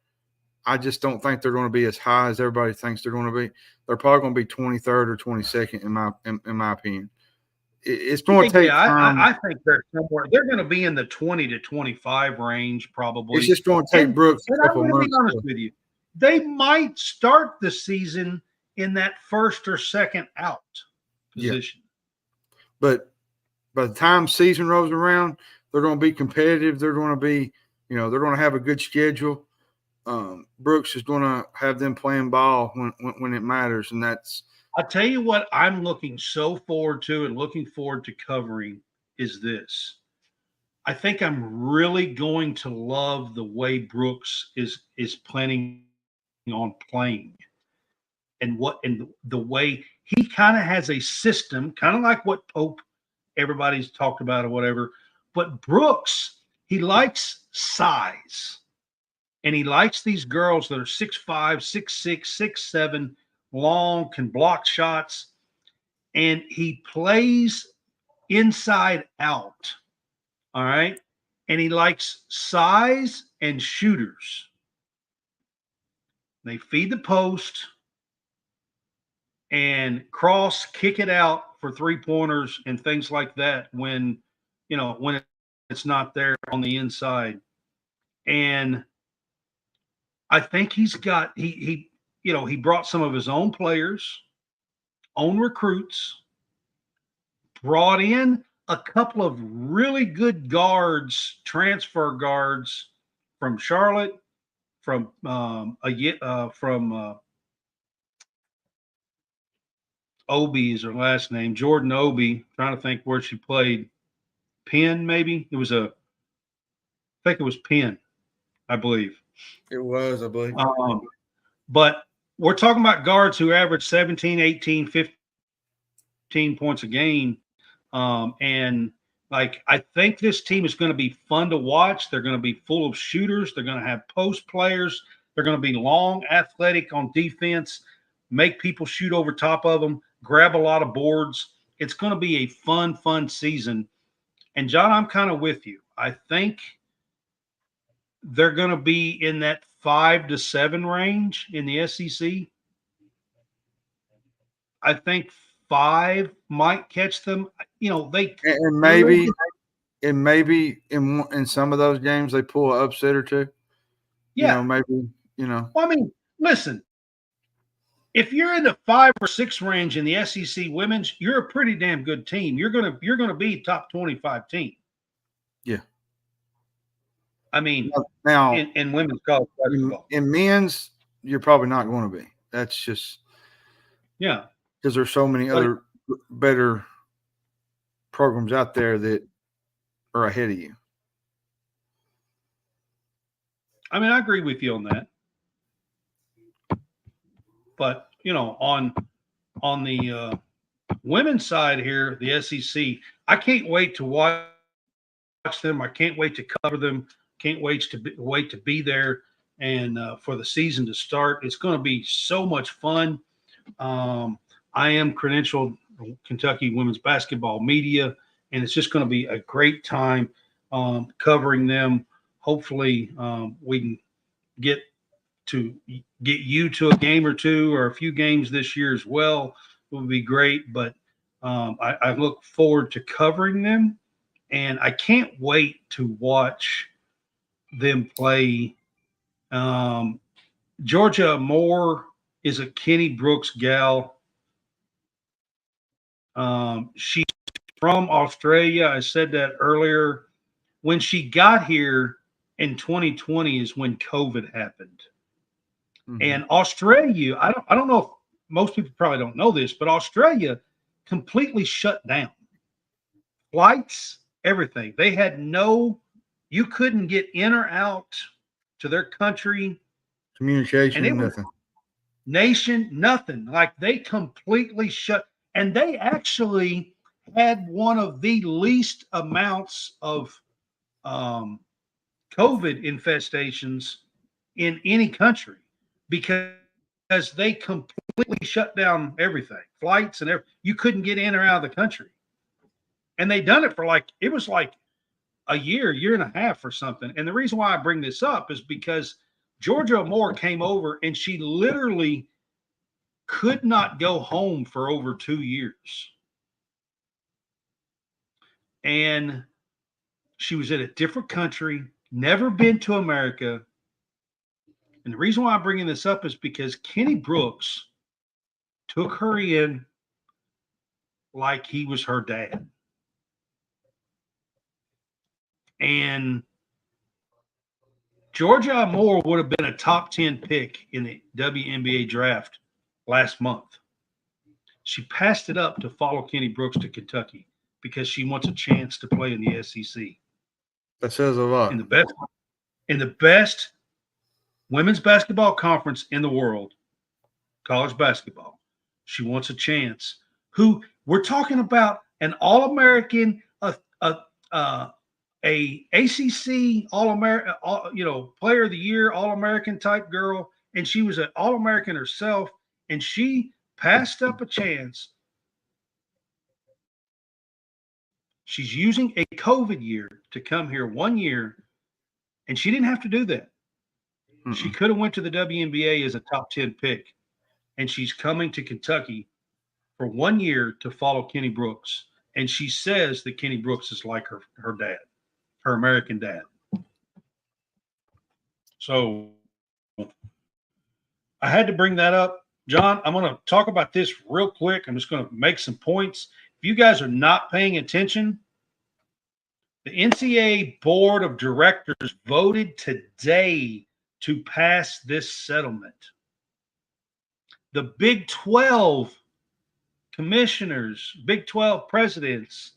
I just don't think they're going to be as high as everybody thinks they're going to be. They're probably going to be 23rd or 22nd in my opinion. It's going to take time. I think they're somewhere. They're going to be in the 20 to 25 range probably. It's just going to take Brooks a couple months. I'm going to be honest with you. They might start the season in that first or second out position. Yeah. But by the time season rolls around, they're going to be competitive. They're going to be, they're going to have a good schedule. Brooks is going to have them playing ball when it matters, and that's. I'll tell you what I'm looking so forward to and looking forward to covering is this. I think I'm really going to love the way Brooks is planning on playing, and the way he kind of has a system, kind of like what Pope everybody's talked about or whatever. But Brooks, he likes size. And he likes these girls that are 6'5", 6'6", 6'7", long, can block shots. And he plays inside out. All right. And he likes size and shooters. They feed the post and cross, kick it out for 3-pointers and things like that when it's not there on the inside. And I think he's got he brought some of his own players, own recruits, brought in a couple of really good guards, transfer guards from Charlotte, from Obi is her last name, Jordan Obi. Trying to think where she played. Penn, maybe I think it was Penn, I believe. It was, I believe. But we're talking about guards who average 17, 18, 15 points a game. And Like, I think this team is going to be fun to watch. They're going to be full of shooters. They're going to have post players. They're going to be long, athletic on defense, make people shoot over top of them, grab a lot of boards. It's going to be a fun season. And, John, I'm kind of with you. I think they're going to be in that 5 to 7 range in the SEC. I think 5 might catch them. You know, and maybe in some of those games they pull an upset or two. Yeah, maybe. Well, I mean, listen, if you're in the 5 or 6 range in the SEC women's, you're a pretty damn good team. You're gonna be top 25 team. Yeah. I mean, now in women's college basketball, in men's, you're probably not going to be. That's just because there's so many other better programs out there that are ahead of you. I mean, I agree with you on that. But, you know, on the women's side here, the SEC, I can't wait to watch them. I can't wait to cover them. Can't wait to be there and for the season to start. It's going to be so much fun. I am credentialed Kentucky women's basketball media, and it's just going to be a great time covering them. Hopefully, we can get you to a game or two or a few games this year as well. It would be great, but I look forward to covering them, and I can't wait to watch them play. Georgia Moore is a Kenny Brooks gal. She's from Australia. I said that earlier. When she got here in 2020 is when COVID happened. Mm-hmm. And Australia, I don't know if most people probably don't know this, but Australia completely shut down. Flights, everything. They had you couldn't get in or out to their country. Communication, nothing. Nation, nothing. Like, they completely shut. And they actually had one of the least amounts of COVID infestations in any country because they completely shut down everything, flights and everything. You couldn't get in or out of the country. And they done it for it was like a year and a half or something. And the reason why I bring this up is because Georgia Moore came over and she literally could not go home for over 2 years. And she was in a different country, never been to America. And the reason why I'm bringing this up is because Kenny Brooks took her in like he was her dad. And Georgia Moore would have been a top 10 pick in the WNBA draft last month. She passed it up to follow Kenny Brooks to Kentucky because she wants a chance to play in the SEC. That says a lot. In the best women's basketball conference in the world, college basketball. She wants a chance. Who we're talking about an All-American, a ACC All-American, Player of the Year, All-American type girl, and she was an All-American herself, and she passed up a chance. She's using a COVID year to come here 1 year, and she didn't have to do that. Mm-mm. She could have went to the WNBA as a top 10 pick, and she's coming to Kentucky for 1 year to follow Kenny Brooks. And she says that Kenny Brooks is like her dad, her American dad. So I had to bring that up. John, I'm going to talk about this real quick. I'm just going to make some points. If you guys are not paying attention, the NCAA Board of Directors voted today to pass this settlement. The Big 12 commissioners, Big 12 presidents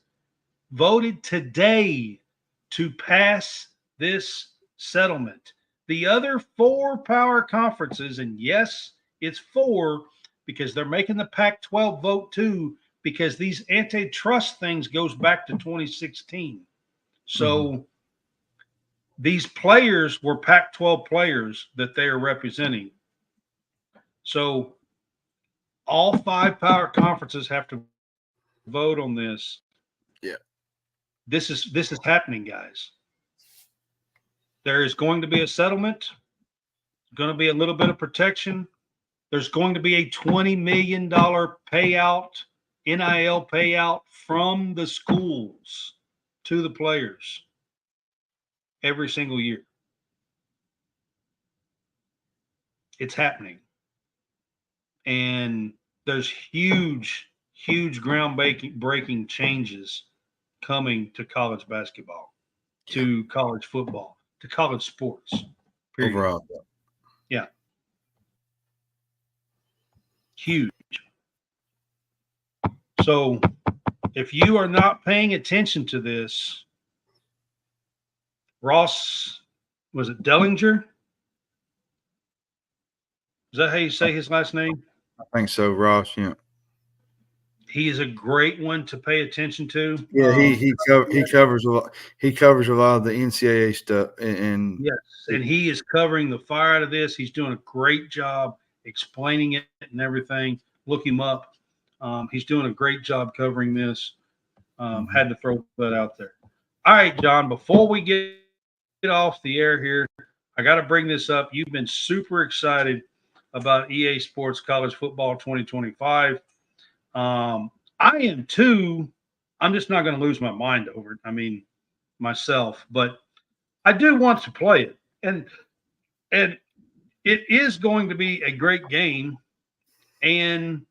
voted today to pass this settlement. The other 4 power conferences, and yes, it's 4 because they're making the Pac-12 vote too, because these antitrust things goes back to 2016. So these players were Pac-12 players that they are representing. So all 5 power conferences have to vote on this. Yeah. This is happening, guys. There is going to be a settlement, going to be a little bit of protection. There's going to be a $20 million payout, NIL payout from the schools to the players every single year. It's happening. And there's huge groundbreaking changes coming to college basketball, to college football, to college sports. Period. Overall. Yeah. Huge. So if you are not paying attention to this, Ross, was it Dellinger? Is that how you say his last name? I think so, Ross. Yeah. He is a great one to pay attention to. Yeah, he covers a lot. He covers a lot of the NCAA stuff, and yes, and he is covering the fire out of this. He's doing a great job explaining it and everything. Look him up. He's doing a great job covering this. Had to throw that out there. All right, John. Before we get off the air here, I got to bring this up. You've been super excited about EA Sports College Football 2025. I am too. I'm just not going to lose my mind over it. I mean, myself, but I do want to play it, and it is going to be a great game, and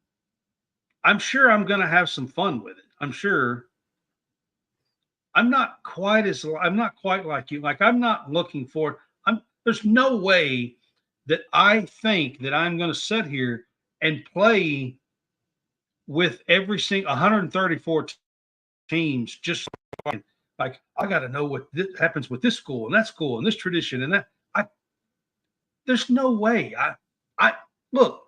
I'm sure I'm going to have some fun with it. I'm sure. I'm not quite like you. Like, I'm not looking for. There's no way that I think that I'm going to sit here and play with every single 134 teams, just like I got to know what happens with this school and that school and this tradition and that. There's no way. I look,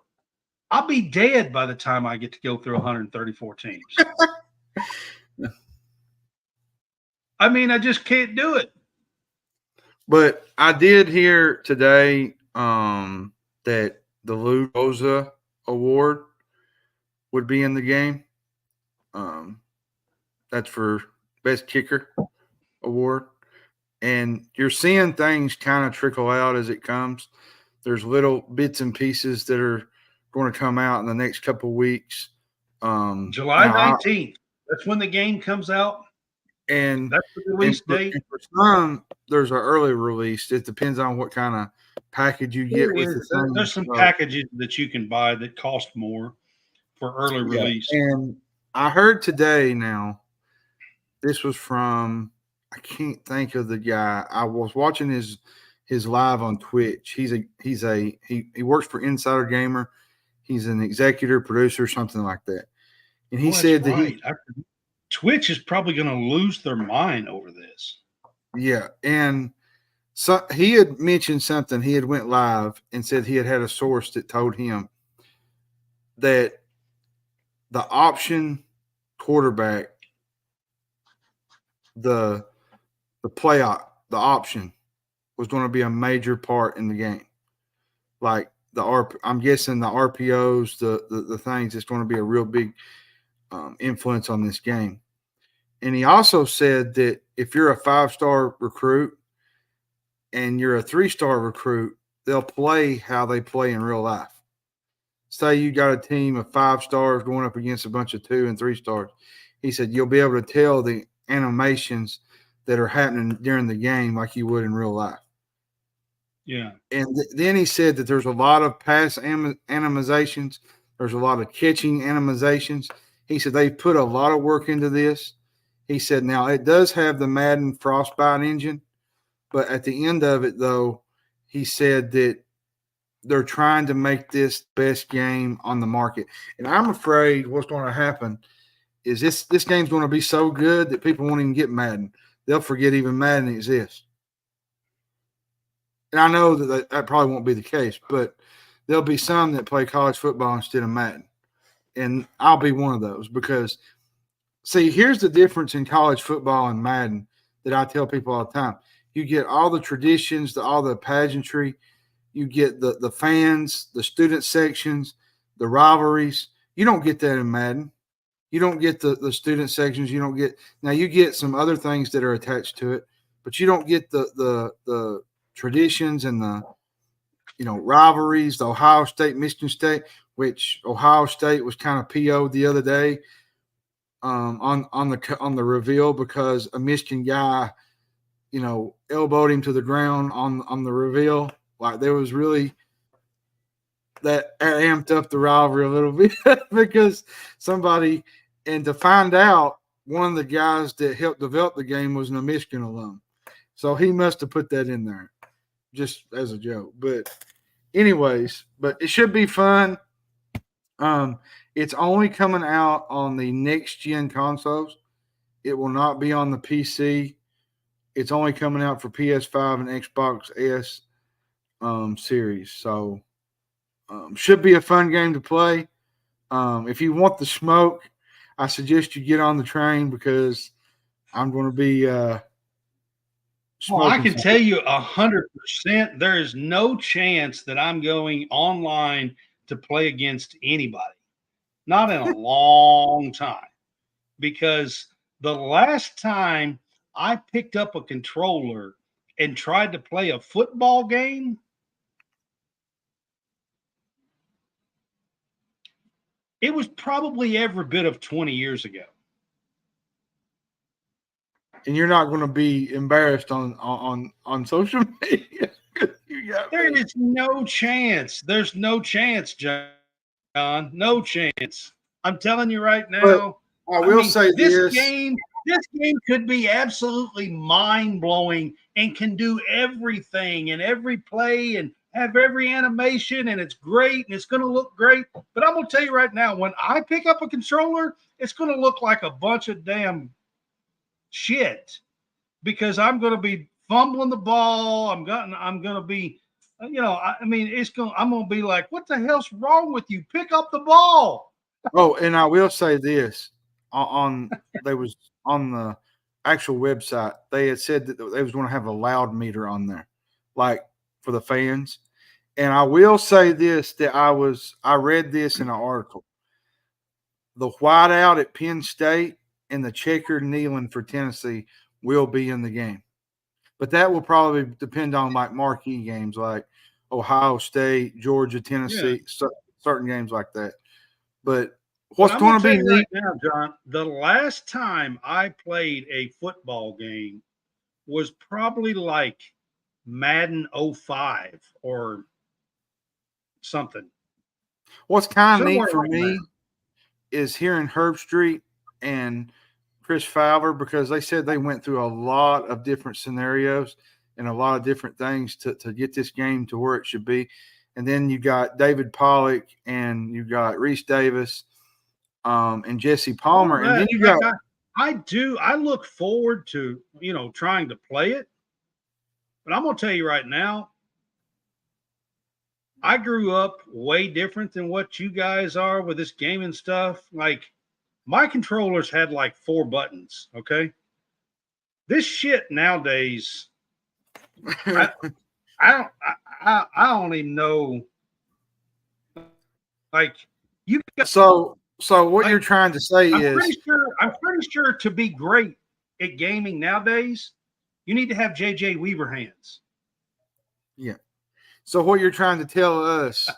I'll be dead by the time I get to go through 134 teams. I mean, I just can't do it. But I did hear today that the Lou Rosa Award would be in the game. That's for best kicker award. And you're seeing things kind of trickle out as it comes. There's little bits and pieces that are going to come out in the next couple of weeks. July 19th. That's when the game comes out. And that's the release date. For some, there's an early release. It depends on what kind of package you get with the thing. There's some packages that you can buy that cost more for early release. And I heard today now, this was from, I can't think of the guy. I was watching his live on Twitch. He works for Insider Gamer. He's an executive producer, something like that. And he said that Twitch is probably going to lose their mind over this. Yeah, and so he had mentioned something. He had went live and said he had a source that told him that the option quarterback, the option was going to be a major part in the game. Like I'm guessing the RPOs, the things, it's going to be a real big influence on this game. And he also said that if you're a 5-star recruit and you're a 3-star recruit, they'll play how they play in real life. Say you got a team of 5 stars going up against a bunch of 2 and 3 stars. He said you'll be able to tell the animations that are happening during the game like you would in real life. Yeah. And then he said that there's a lot of pass animations. There's a lot of catching animations. He said they've put a lot of work into this. He said, now it does have the Madden Frostbite engine, but at the end of it, though, he said that they're trying to make this the best game on the market. And I'm afraid what's going to happen is this game's going to be so good that people won't even get Madden. They'll forget even Madden exists. And I know that probably won't be the case, but there'll be some that play college football instead of Madden. And I'll be one of those because, see, here's the difference in college football and Madden that I tell people all the time. You get all the traditions, all the pageantry. You get the fans, the student sections, the rivalries. You don't get that in Madden. You don't get the student sections. You don't get – now you get some other things that are attached to it, but you don't get the traditions and the, rivalries, the Ohio State, Michigan State, which Ohio State was kind of PO'd the other day on the reveal because a Michigan guy, elbowed him to the ground on the reveal. Like there was really that amped up the rivalry a little bit because somebody, and to find out one of the guys that helped develop the game was a Michigan alum. So he must have put that in there just as a joke. But anyways, it should be fun. It's only coming out on the next gen consoles. It will not be on the PC. It's only coming out for PS5 and Xbox S series. So should be a fun game to play. If you want the smoke, I suggest you get on the train because I'm going to be well, I can tell you 100% there is no chance that I'm going online to play against anybody. Not in a long time. Because the last time I picked up a controller and tried to play a football game, it was probably every bit of 20 years ago. And you're not going to be embarrassed on social media. There is no chance. There's no chance, John. No chance. I'm telling you right now. But I will say this game could be absolutely mind-blowing and can do everything and every play and have every animation, and it's great and it's going to look great. But I'm going to tell you right now, when I pick up a controller, it's going to look like a bunch of damn shit because I'm going to be fumbling the ball. I'm going to be, I'm going to be like, what the hell's wrong with you? Pick up the ball. Oh, and I will say this they was on the actual website. They had said that they was going to have a loud meter on there, like for the fans. And I will say this, that I read this in an article. The whiteout at Penn State and the checkered kneeling for Tennessee will be in the game. But that will probably depend on like marquee games like Ohio State, Georgia, Tennessee, certain games like that. But what's going to be neat right now, John, the last time I played a football game was probably like Madden 05 or something. What's kind of neat for me is hearing Herb Street and Chris Fowler, because they said they went through a lot of different scenarios and a lot of different things to get this game to where it should be. And then you got David Pollock and you got Reese Davis and Jesse Palmer. And then you got I look forward to, trying to play it. But I'm going to tell you right now, I grew up way different than what you guys are with this gaming stuff. Like, my controllers had like 4 buttons, okay? This shit nowadays, I don't even know. Like, you got so what you're trying to say I'm pretty sure to be great at gaming nowadays, you need to have JJ Weaver hands. Yeah. So what you're trying to tell us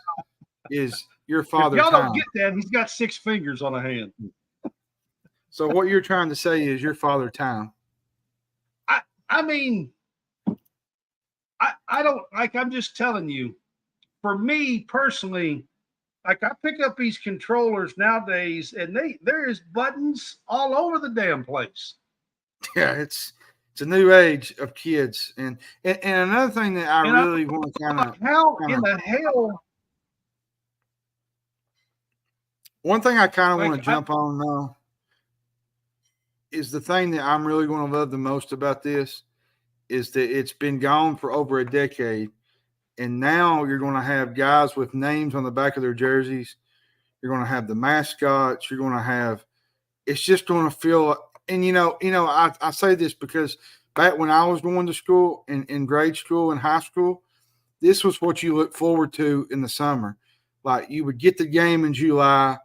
is your father. Y'all don't get that. He's got 6 fingers on a hand. So what you're trying to say is your father time. I mean, I don't like. I'm just telling you. For me personally, like I pick up these controllers nowadays, and there is buttons all over the damn place. Yeah, it's a new age of kids, and another thing that I really want to kind of in the hell. One thing I kind of want to jump on now is the thing that I'm really going to love the most about this is that it's been gone for over a decade, and now you're going to have guys with names on the back of their jerseys. You're going to have the mascots. You're going to have – it's just going to feel – and, I say this because back when I was going to school, in grade school and high school, this was what you look forward to in the summer. Like you would get the game in July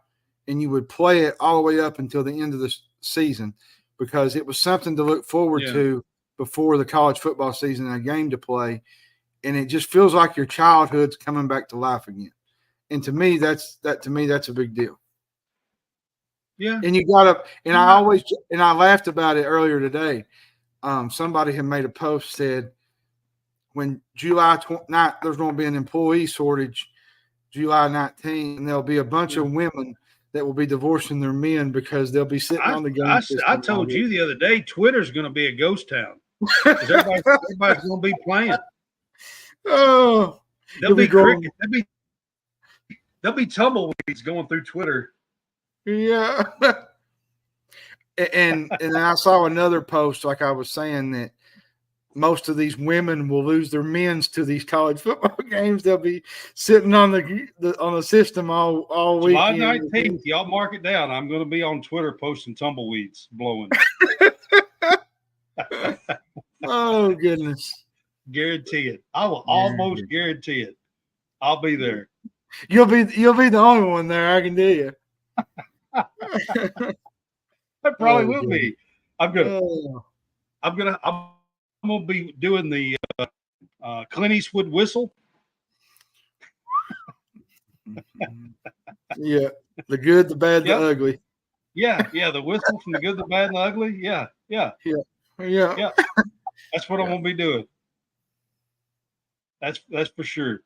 and you would play it all the way up until the end of the season because it was something to look forward to before the college football season, a game to play. And it just feels like your childhood's coming back to life again. And to me, that's a big deal. Yeah. And you got to, and I laughed about it earlier today. Somebody had made a post said when July 29th, there's going to be an employee shortage July 19th, and there'll be a bunch of women that will be divorcing their men because they'll be sitting on the game. I told you the other day, Twitter's going to be a ghost town. Everybody's going to be playing. Oh, there'll be cricket. There'll be tumbleweeds going through Twitter. Yeah. And then I saw another post, like I was saying, that most of these women will lose their men's to these college football games. They'll be sitting on the system all week. July 19th, y'all mark it down. I'm going to be on Twitter posting tumbleweeds blowing. Oh goodness! Guarantee it. I will almost guarantee it. I'll be there. You'll be the only one there. I can tell you. I probably will be. I'm gonna be doing the Clint Eastwood whistle. Yeah, the good, the bad, the ugly. Yeah, the whistle from the good, the bad, and the ugly. Yeah. That's what I'm gonna be doing. That's for sure.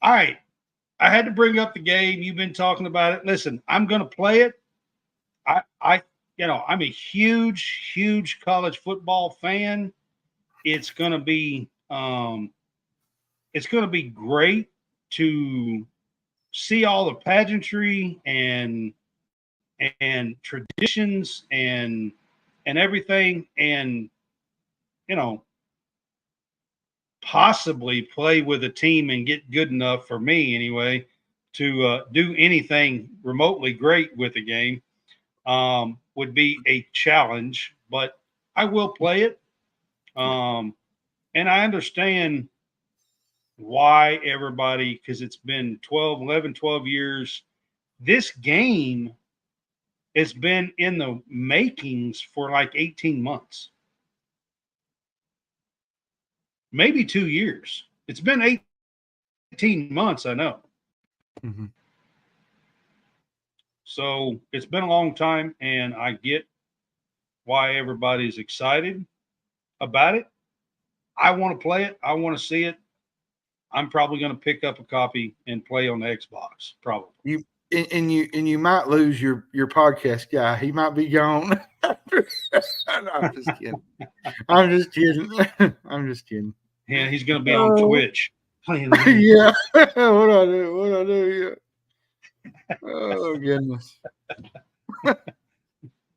All right, I had to bring up the game. You've been talking about it. Listen, I'm gonna play it. I'm a huge college football fan. It's gonna be great to see all the pageantry and traditions and everything, and possibly play with a team and get good enough, for me anyway, to do anything remotely great with the game. Would be a challenge, but I will play it. And I understand why everybody, because it's been 12 years. This game has been in the makings for like 18 months. Maybe 2 years. It's been 18 months, I know. Mm-hmm. So it's been a long time, and I get why everybody's excited about it. I want to play it. I want to see it. I'm probably going to pick up a copy and play on the Xbox, probably. You might lose your podcast guy. He might be gone. I'm just kidding. I'm just kidding. Yeah, he's going to be on Twitch. Yeah. What I do? Yeah. Oh goodness.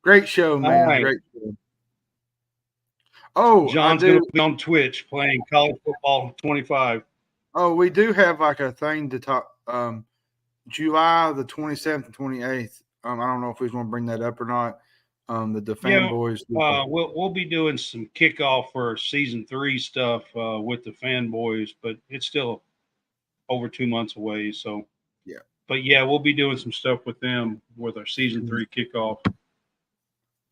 Great show, man. Right. Great show. Oh, John's going to be on Twitch playing college football 25. Oh, we do have like a thing to talk. July the 27th and 28th. I don't know if he's going to bring that up or not. The fanboys. We'll be doing some kickoff for season 3 stuff with the fanboys, but it's still over 2 months away. So yeah. But yeah, we'll be doing some stuff with them with our season 3 kickoff.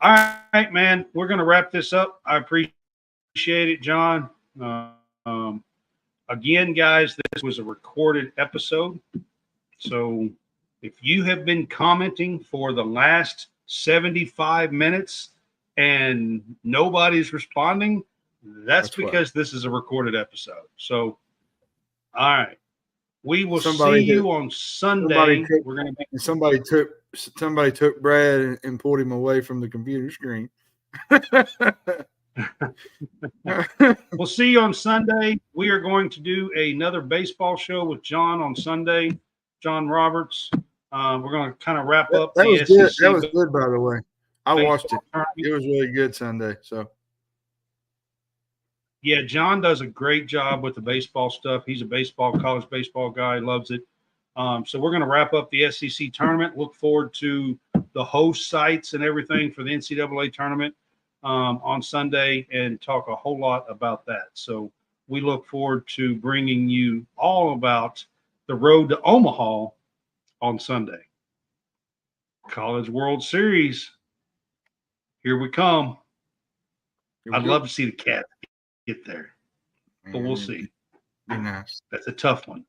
All right, man. We're going to wrap this up. I appreciate it, John. Again, guys, this was a recorded episode. So if you have been commenting for the last 75 minutes and nobody's responding, that's because this is a recorded episode. So, all right. We will see you on Sunday. Somebody took Brad and pulled him away from the computer screen. We'll see you on Sunday. We are going to do another baseball show with John on Sunday. John Roberts. We're going to kind of wrap up. That was good. That was good, by the way. I watched it. It was really good Sunday. So, yeah, John does a great job with the baseball stuff. He's a college baseball guy. Loves it. So we're going to wrap up the SEC tournament. Look forward to the host sites and everything for the NCAA tournament on Sunday and talk a whole lot about that. So we look forward to bringing you all about the road to Omaha on Sunday. College World Series. Here we come. I'd love to see the Cats get there, but we'll see. Be nice. That's a tough one.